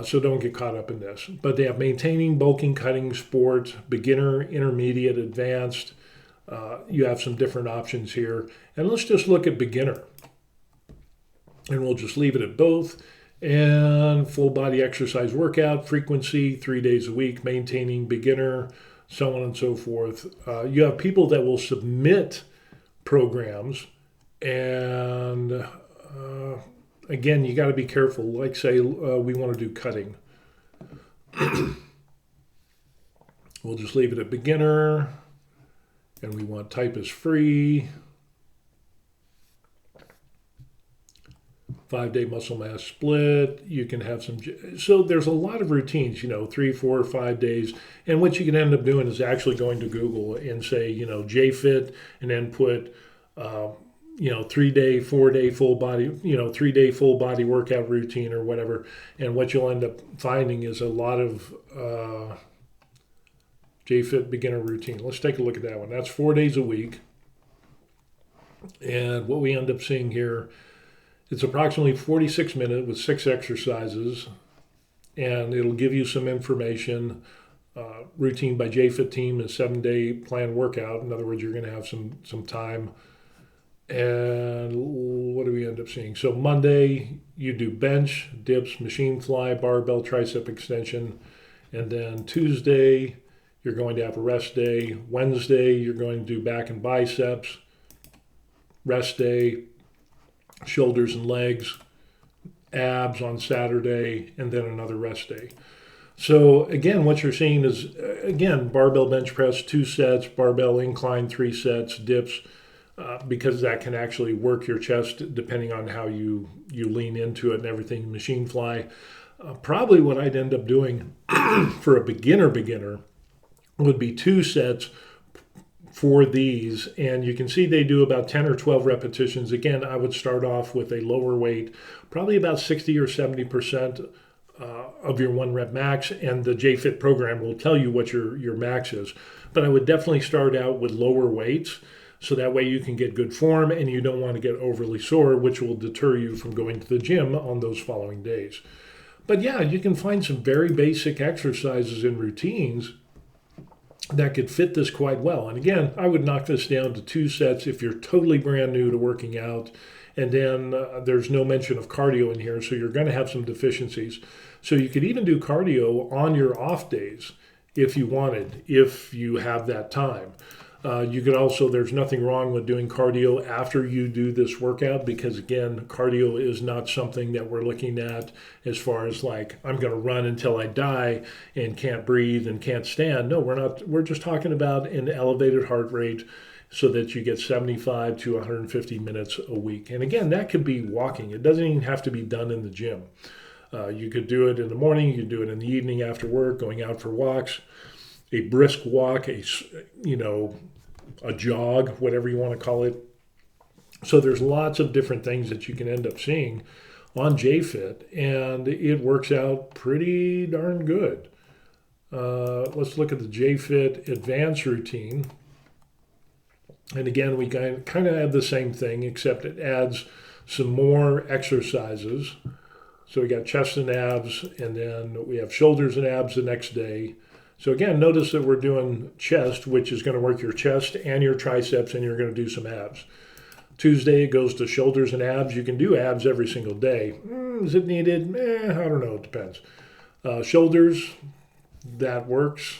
So don't get caught up in this. But they have maintaining, bulking, cutting, sport, beginner, intermediate, advanced. You have some different options here. And let's just look at beginner. And we'll just leave it at both. And full body exercise workout, frequency, 3 days a week, maintaining, beginner, so on and so forth. You have people that will submit programs. And again, you got to be careful. Like say we want to do cutting. We'll just leave it at beginner. And we want type as free. 5-day muscle mass split. You can have some, so there's a lot of routines, 3, 4, 5 days. And what you can end up doing is actually going to Google and say, JFit, and then put, 3-day, 4-day full body, 3-day full body workout routine or whatever. And what you'll end up finding is a lot of JFit beginner routine. Let's take a look at that one. That's 4 days a week. And what we end up seeing here, it's approximately 46 minutes with 6 exercises, and it'll give you some information. Routine by JFit team is 7-day planned workout. In other words, you're going to have some time. And what do we end up seeing? So Monday, you do bench, dips, machine fly, barbell, tricep extension. And then Tuesday, you're going to have a rest day. Wednesday, you're going to do back and biceps. Rest day. Shoulders and legs, abs on Saturday, and then another rest day. So again, what you're seeing is, again, barbell bench press, 2 sets, barbell incline, 3 sets, dips, because that can actually work your chest depending on how you lean into it and everything. Machine fly. Probably what I'd end up doing for a beginner would be 2 sets for these, and you can see they do about 10 or 12 repetitions. Again, I would start off with a lower weight, probably about 60 or 70% of your 1 rep max, and the JFit program will tell you what your max is. But I would definitely start out with lower weights, so that way you can get good form and you don't want to get overly sore, which will deter you from going to the gym on those following days. But yeah, you can find some very basic exercises and routines that could fit this quite well. And again, I would knock this down to 2 sets if you're totally brand new to working out. And then there's no mention of cardio in here, so you're going to have some deficiencies. So you could even do cardio on your off days if you wanted, if you have that time. You could also, there's nothing wrong with doing cardio after you do this workout, because again, cardio is not something that we're looking at as far as like, I'm going to run until I die and can't breathe and can't stand. No, we're not. We're just talking about an elevated heart rate so that you get 75 to 150 minutes a week. And again, that could be walking. It doesn't even have to be done in the gym. You could do it in the morning. You could do it in the evening after work, going out for walks, a brisk walk, a jog, whatever you want to call it. So there's lots of different things that you can end up seeing on JFit, and it works out pretty darn good. Let's look at the JFit Advanced routine. And again, we kind of have the same thing, except it adds some more exercises. So we got chest and abs, and then we have shoulders and abs the next day. So again, notice that we're doing chest, which is going to work your chest and your triceps, and you're going to do some abs. Tuesday, it goes to shoulders and abs. You can do abs every single day. Is it needed? I don't know. It depends. Shoulders, that works.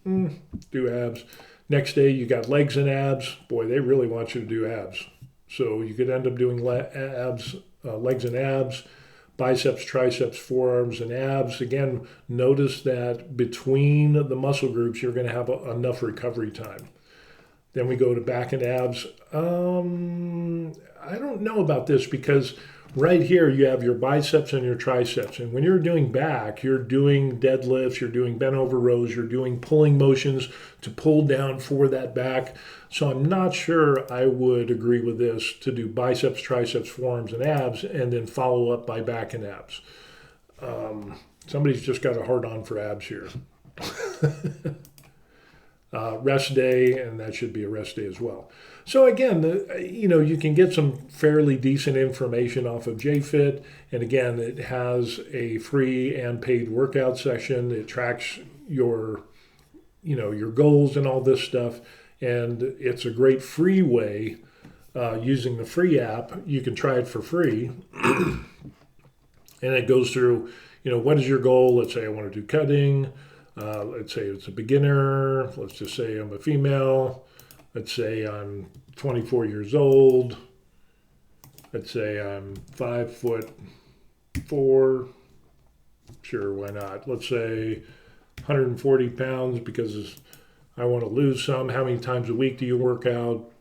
Do abs. Next day, you got legs and abs. Boy, they really want you to do abs. So you could end up doing abs, legs and abs. Biceps, triceps, forearms, and abs. Again, notice that between the muscle groups, you're going to have enough recovery time. Then we go to back and abs. I don't know about this, because right here you have your biceps and your triceps. And when you're doing back, you're doing deadlifts, you're doing bent over rows, you're doing pulling motions to pull down for that back. So I'm not sure I would agree with this to do biceps, triceps, forearms, and abs, and then follow up by back and abs. Somebody's just got a hard on for abs here. rest day, and that should be a rest day as well. So again, you can get some fairly decent information off of JFit, and again, it has a free and paid workout session. It tracks your goals and all this stuff, and it's a great free way using the free app. You can try it for free, and it goes through. What is your goal? Let's say I want to do cutting. Let's say it's a beginner. Let's just say I'm a female. Let's say I'm 24 years old. Let's say I'm 5'4". Sure, why not? Let's say 140 pounds because I want to lose some. How many times a week do you work out?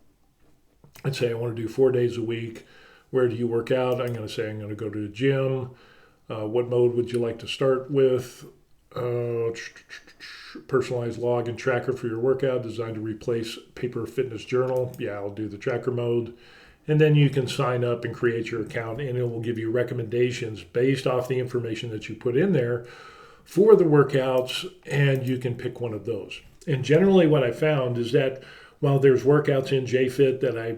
Let's say I want to do 4 days a week. Where do you work out? I'm going to say I'm going to go to the gym. What mode would you like to start with? Personalized log and tracker for your workout designed to replace paper fitness journal. Yeah, I'll do the tracker mode. And then you can sign up and create your account, and it will give you recommendations based off the information that you put in there for the workouts, and you can pick one of those. And generally what I found is that while there's workouts in JFit that I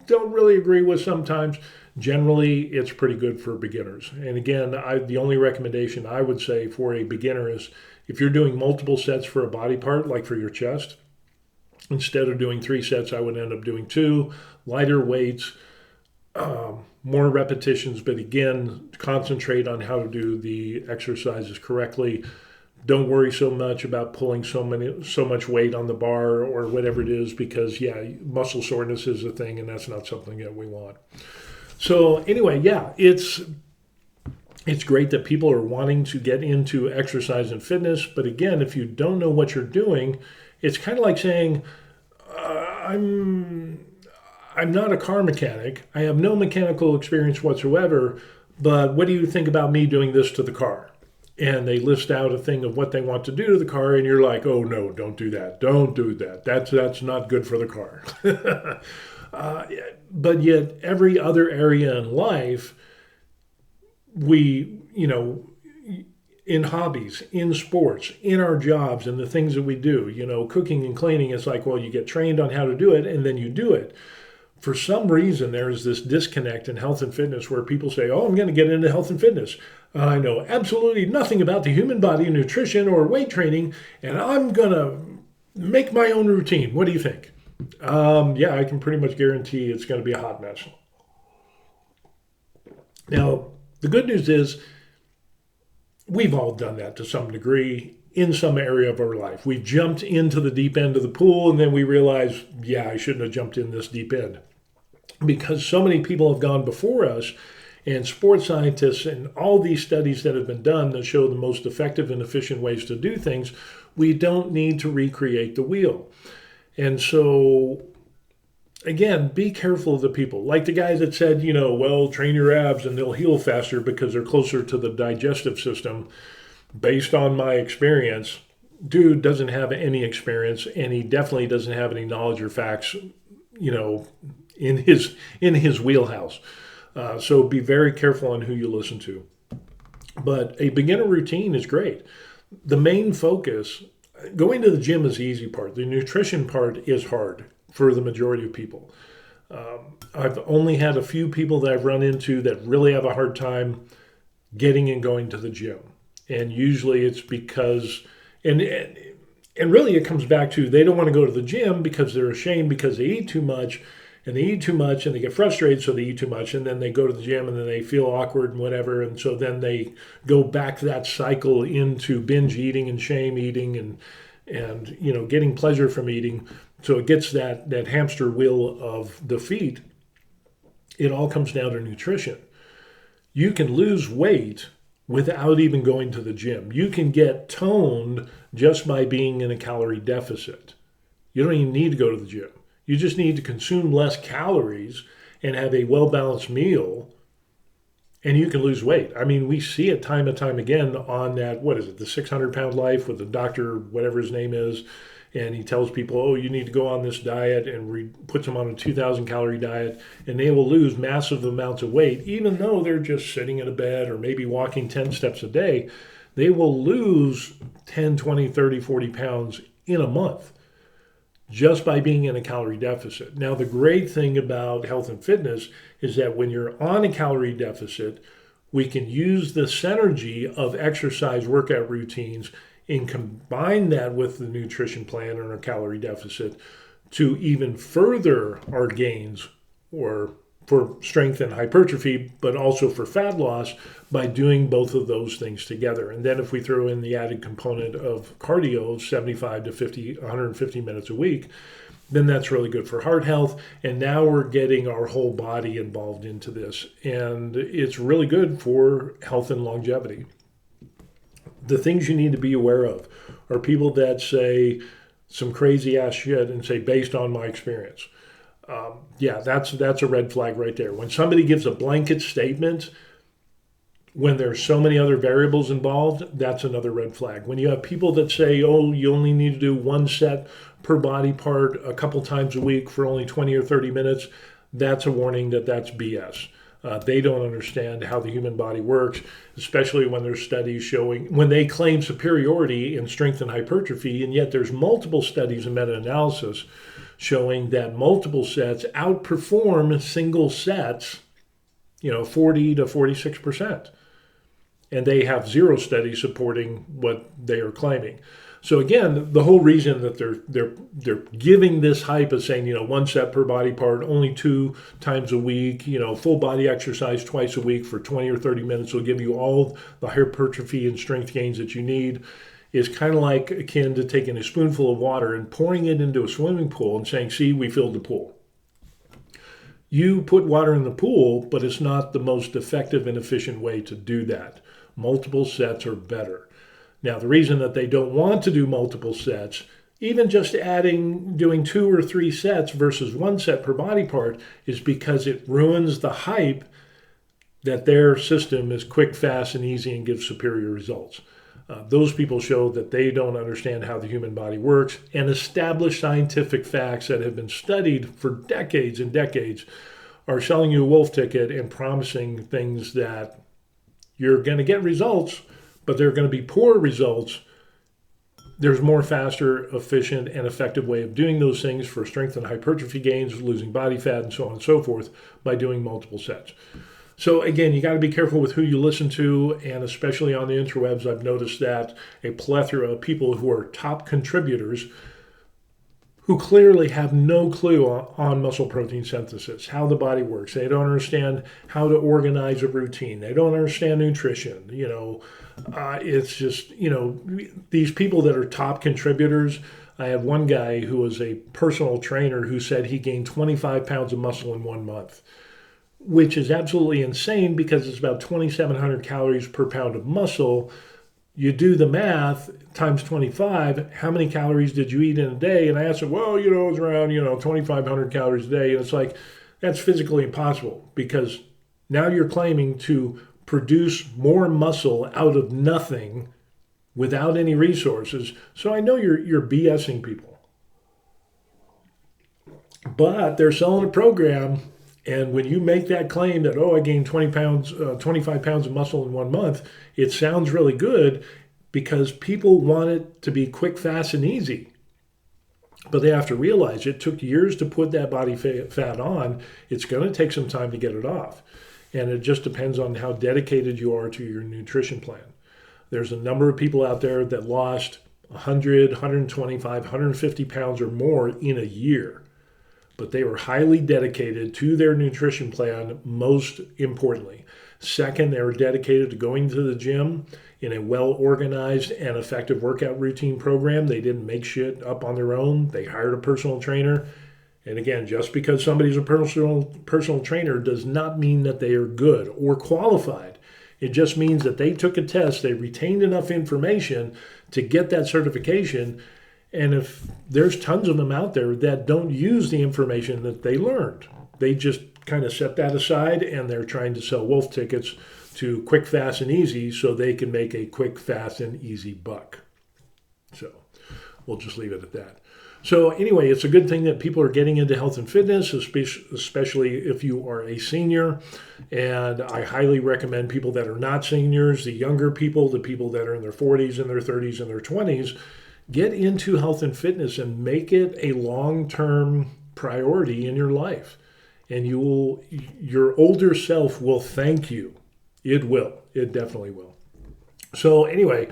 don't really agree with sometimes, generally it's pretty good for beginners. And again, the only recommendation I would say for a beginner is if you're doing multiple sets for a body part, like for your chest, instead of doing 3 sets, I would end up doing 2, lighter weights, more repetitions, but again, concentrate on how to do the exercises correctly. Don't worry so much about pulling so much weight on the bar or whatever it is, because muscle soreness is a thing, and that's not something that we want. So anyway, it's great that people are wanting to get into exercise and fitness, but again, if you don't know what you're doing, it's kind of like saying, I'm not a car mechanic. I have no mechanical experience whatsoever, but what do you think about me doing this to the car? And they list out a thing of what they want to do to the car, and you're like, oh no, don't do that. Don't do that. That's not good for the car. But yet every other area in life, we, in hobbies, in sports, in our jobs, and the things that we do, cooking and cleaning, it's like, well, you get trained on how to do it and then you do it. For some reason, there's this disconnect in health and fitness where people say, oh, I'm going to get into health and fitness. I know absolutely nothing about the human body, nutrition, or weight training, and I'm going to make my own routine. What do you think? I can pretty much guarantee it's going to be a hot mess. Now, the good news is we've all done that to some degree in some area of our life. We jumped into the deep end of the pool, and then we realized, I shouldn't have jumped in this deep end. Because so many people have gone before us, and sports scientists and all these studies that have been done that show the most effective and efficient ways to do things, we don't need to recreate the wheel. And so, again, be careful of the people. Like the guy that said, train your abs and they'll heal faster because they're closer to the digestive system. Based on my experience, dude doesn't have any experience, and he definitely doesn't have any knowledge or facts, in his wheelhouse. So be very careful on who you listen to. But a beginner routine is great. The main focus, going to the gym is the easy part. The nutrition part is hard for the majority of people. I've only had a few people that I've run into that really have a hard time getting and going to the gym. And usually it's because, and really it comes back to they don't want to go to the gym because they're ashamed because they eat too much, and they eat too much and they get frustrated, so they eat too much, and then they go to the gym and then they feel awkward and whatever, and so then they go back that cycle into binge eating and shame eating and getting pleasure from eating. So it gets that hamster wheel of defeat. It all comes down to nutrition. You can lose weight without even going to the gym. You can get toned just by being in a calorie deficit. You don't even need to go to the gym. You just need to consume less calories and have a well-balanced meal, and you can lose weight. I mean, we see it time and time again on that, the 600-pound life with the doctor, whatever his name is, and he tells people, oh, you need to go on this diet, and puts them on a 2,000-calorie diet, and they will lose massive amounts of weight, even though they're just sitting in a bed or maybe walking 10 steps a day. They will lose 10, 20, 30, 40 pounds in a month. just by being in a calorie deficit. Now, the great thing about health and fitness is that when you're on a calorie deficit, we can use the synergy of exercise workout routines and combine that with the nutrition plan or a calorie deficit to even further our gains or for strength and hypertrophy, but also for fat loss by doing both of those things together. And then if we throw in the added component of cardio, 75 to 50, 150 minutes a week, then that's really good for heart health. And now we're getting our whole body involved into this. And it's really good for health and longevity. The things you need to be aware of are people that say some crazy ass shit and say, based on my experience. Yeah, that's a red flag right there. When somebody gives a blanket statement, when there's so many other variables involved, that's another red flag. When you have people that say, oh, you only need to do one set per body part a couple times a week for only 20 or 30 minutes, that's a warning that that's BS. They don't understand how the human body works, especially when there's studies showing, when they claim superiority in strength and hypertrophy, and yet there's multiple studies and meta-analysis showing that multiple sets outperform single sets, 40 to 46%. And they have zero studies supporting what they are claiming. So again, the whole reason that they're giving this hype of saying, one set per body part, only 2 times a week, full body exercise twice a week for 20 or 30 minutes will give you all the hypertrophy and strength gains that you need, is kind of like akin to taking a spoonful of water and pouring it into a swimming pool and saying, see, we filled the pool. You put water in the pool, but it's not the most effective and efficient way to do that. Multiple sets are better. Now, the reason that they don't want to do multiple sets, even just doing 2 or 3 sets versus 1 set per body part, is because it ruins the hype that their system is quick, fast, and easy and gives superior results. Those people show that they don't understand how the human body works, and established scientific facts that have been studied for decades and decades are selling you a wolf ticket and promising things that you're going to get results, but they're going to be poor results. There's more faster, efficient, and effective way of doing those things for strength and hypertrophy gains, losing body fat, and so on and so forth by doing multiple sets. So again, you got to be careful with who you listen to, and especially on the interwebs, I've noticed that a plethora of people who are top contributors who clearly have no clue on muscle protein synthesis, how the body works. They don't understand how to organize a routine. They don't understand nutrition. It's just, these people that are top contributors. I had one guy who was a personal trainer who said he gained 25 pounds of muscle in 1 month, which is absolutely insane because it's about 2,700 calories per pound of muscle. You do the math times 25, how many calories did you eat in a day? And I asked him, well, it's around, 2,500 calories a day. And it's like, that's physically impossible because now you're claiming to produce more muscle out of nothing without any resources. So I know you're BSing people. But they're selling a program, and when you make that claim that, I gained 25 pounds of muscle in 1 month, it sounds really good because people want it to be quick, fast, and easy. But they have to realize it took years to put that body fat on. It's going to take some time to get it off. And it just depends on how dedicated you are to your nutrition plan. There's a number of people out there that lost 100, 125, 150 pounds or more in a year. But they were highly dedicated to their nutrition plan, most importantly. Second, they were dedicated to going to the gym in a well-organized and effective workout routine program. They didn't make shit up on their own. They hired a personal trainer. And again, just because somebody's a personal trainer does not mean that they are good or qualified. It just means that they took a test, they retained enough information to get that certification. And if there's tons of them out there that don't use the information that they learned, they just kind of set that aside and they're trying to sell wolf tickets to quick, fast, and easy so they can make a quick, fast, and easy buck. So we'll just leave it at that. So anyway, it's a good thing that people are getting into health and fitness, especially if you are a senior. And I highly recommend people that are not seniors, the younger people, the people that are in their 40s and their 30s and their 20s, Get into health and fitness and make it a long-term priority in your life. And your older self will thank you. It will. It definitely will. So anyway,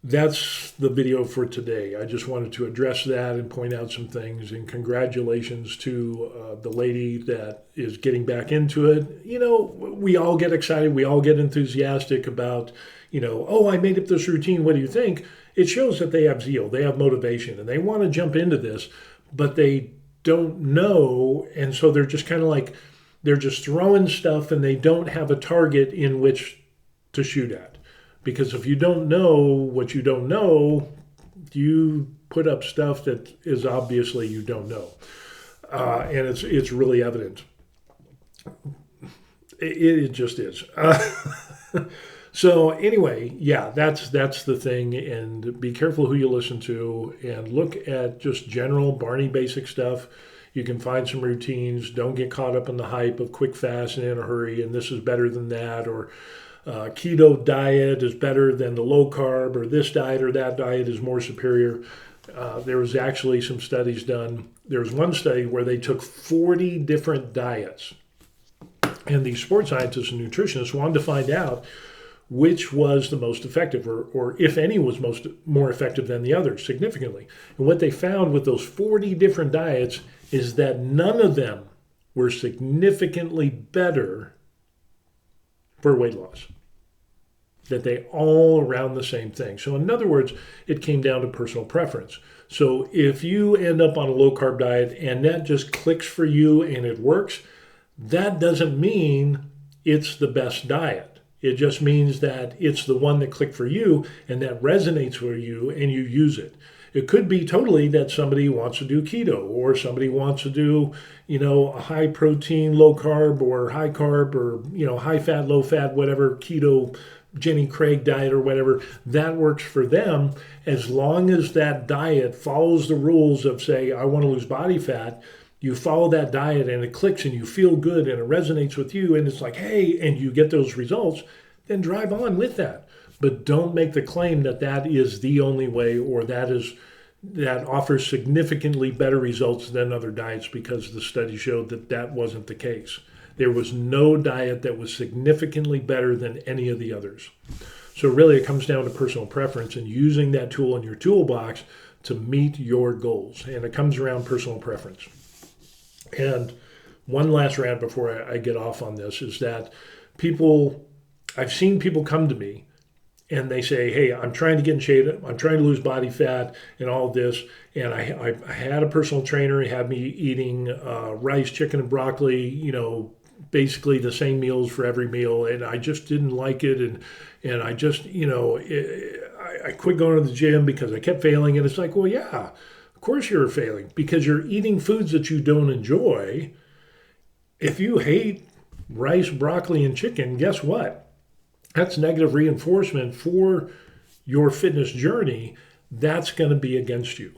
that's the video for today. I just wanted to address that and point out some things. And congratulations to the lady that is getting back into it. You know, we all get excited. We all get enthusiastic about, oh, I made up this routine. What do you think? It shows that they have zeal. They have motivation. And they want to jump into this, but they don't know. And so they're just kind of like, they're just throwing stuff and they don't have a target in which to shoot at. Because if you don't know what you don't know, you put up stuff that is obviously you don't know. And it's really evident. It just is. So anyway, yeah, that's the thing. And be careful who you listen to and look at just general Barney basic stuff. You can find some routines. Don't get caught up in the hype of quick fast and in a hurry and this is better than that, or keto diet is better than the low carb, or this diet or that diet is more superior. There was actually some studies done. There was one study where they took 40 different diets, and these sports scientists and nutritionists wanted to find out which was the most effective, or if any was more effective than the others significantly. And what they found with those 40 different diets is that none of them were significantly better for weight loss. That they all around the same thing. So in other words, it came down to personal preference. So if you end up on a low carb diet and that just clicks for you and it works, that doesn't mean it's the best diet. It just means that it's the one that clicked for you and that resonates with you and you use it. It could be totally that somebody wants to do keto, or somebody wants to do, a high protein, low carb, or high carb, or, high fat, low fat, whatever, keto, Jenny Craig diet or whatever. That works for them as long as that diet follows the rules of, say, I want to lose body fat. You follow that diet and it clicks and you feel good and it resonates with you and it's like, hey, and you get those results, then drive on with that. But don't make the claim that that is the only way, or that offers significantly better results than other diets, because the study showed that that wasn't the case. There was no diet that was significantly better than any of the others. So really it comes down to personal preference and using that tool in your toolbox to meet your goals. And it comes around personal preference. And one last rant before I get off on this is that I've seen people come to me and they say, hey, I'm trying to get in shape, I'm trying to lose body fat and all this. And I had a personal trainer, he had me eating rice, chicken, and broccoli, basically the same meals for every meal. And I just didn't like it. And I just, I quit going to the gym because I kept failing. And it's like, well, yeah, of course you're failing because you're eating foods that you don't enjoy. If you hate rice, broccoli, and chicken, guess what? That's negative reinforcement for your fitness journey. That's going to be against you.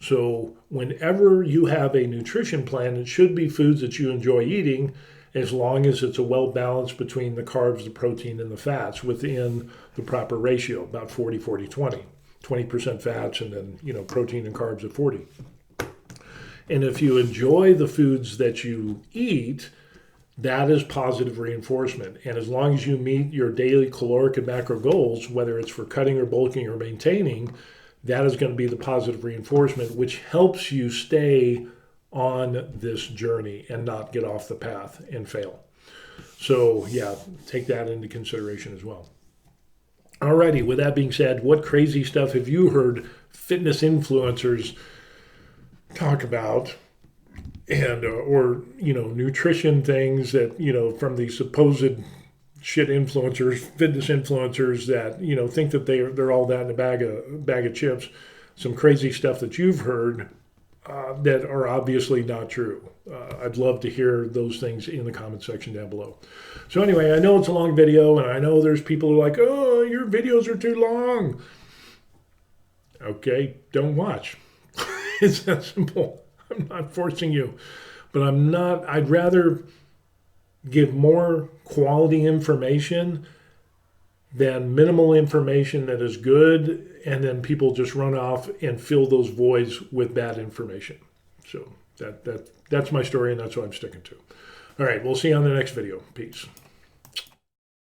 So whenever you have a nutrition plan, it should be foods that you enjoy eating, as long as it's a well balance between the carbs, the protein, and the fats within the proper ratio, about 40-40-20. 20% fats and then, protein and carbs at 40. And if you enjoy the foods that you eat, that is positive reinforcement. And as long as you meet your daily caloric and macro goals, whether it's for cutting or bulking or maintaining, that is going to be the positive reinforcement, which helps you stay on this journey and not get off the path and fail. So yeah, take that into consideration as well. Alrighty, with that being said, what crazy stuff have you heard fitness influencers talk about? And or nutrition things that from these supposed shit influencers, fitness influencers that think that they're all that in a bag of chips. Some crazy stuff that you've heard that are obviously not true. I'd love to hear those things in the comment section down below. So anyway, I know it's a long video, and I know there's people who are like, oh, your videos are too long. Okay, don't watch. It's that simple. I'm not forcing you, but I'd rather give more quality information than minimal information that is good, and then people just run off and fill those voids with bad information. So that's my story, and that's what I'm sticking to. All right, we'll see you on the next video. Peace.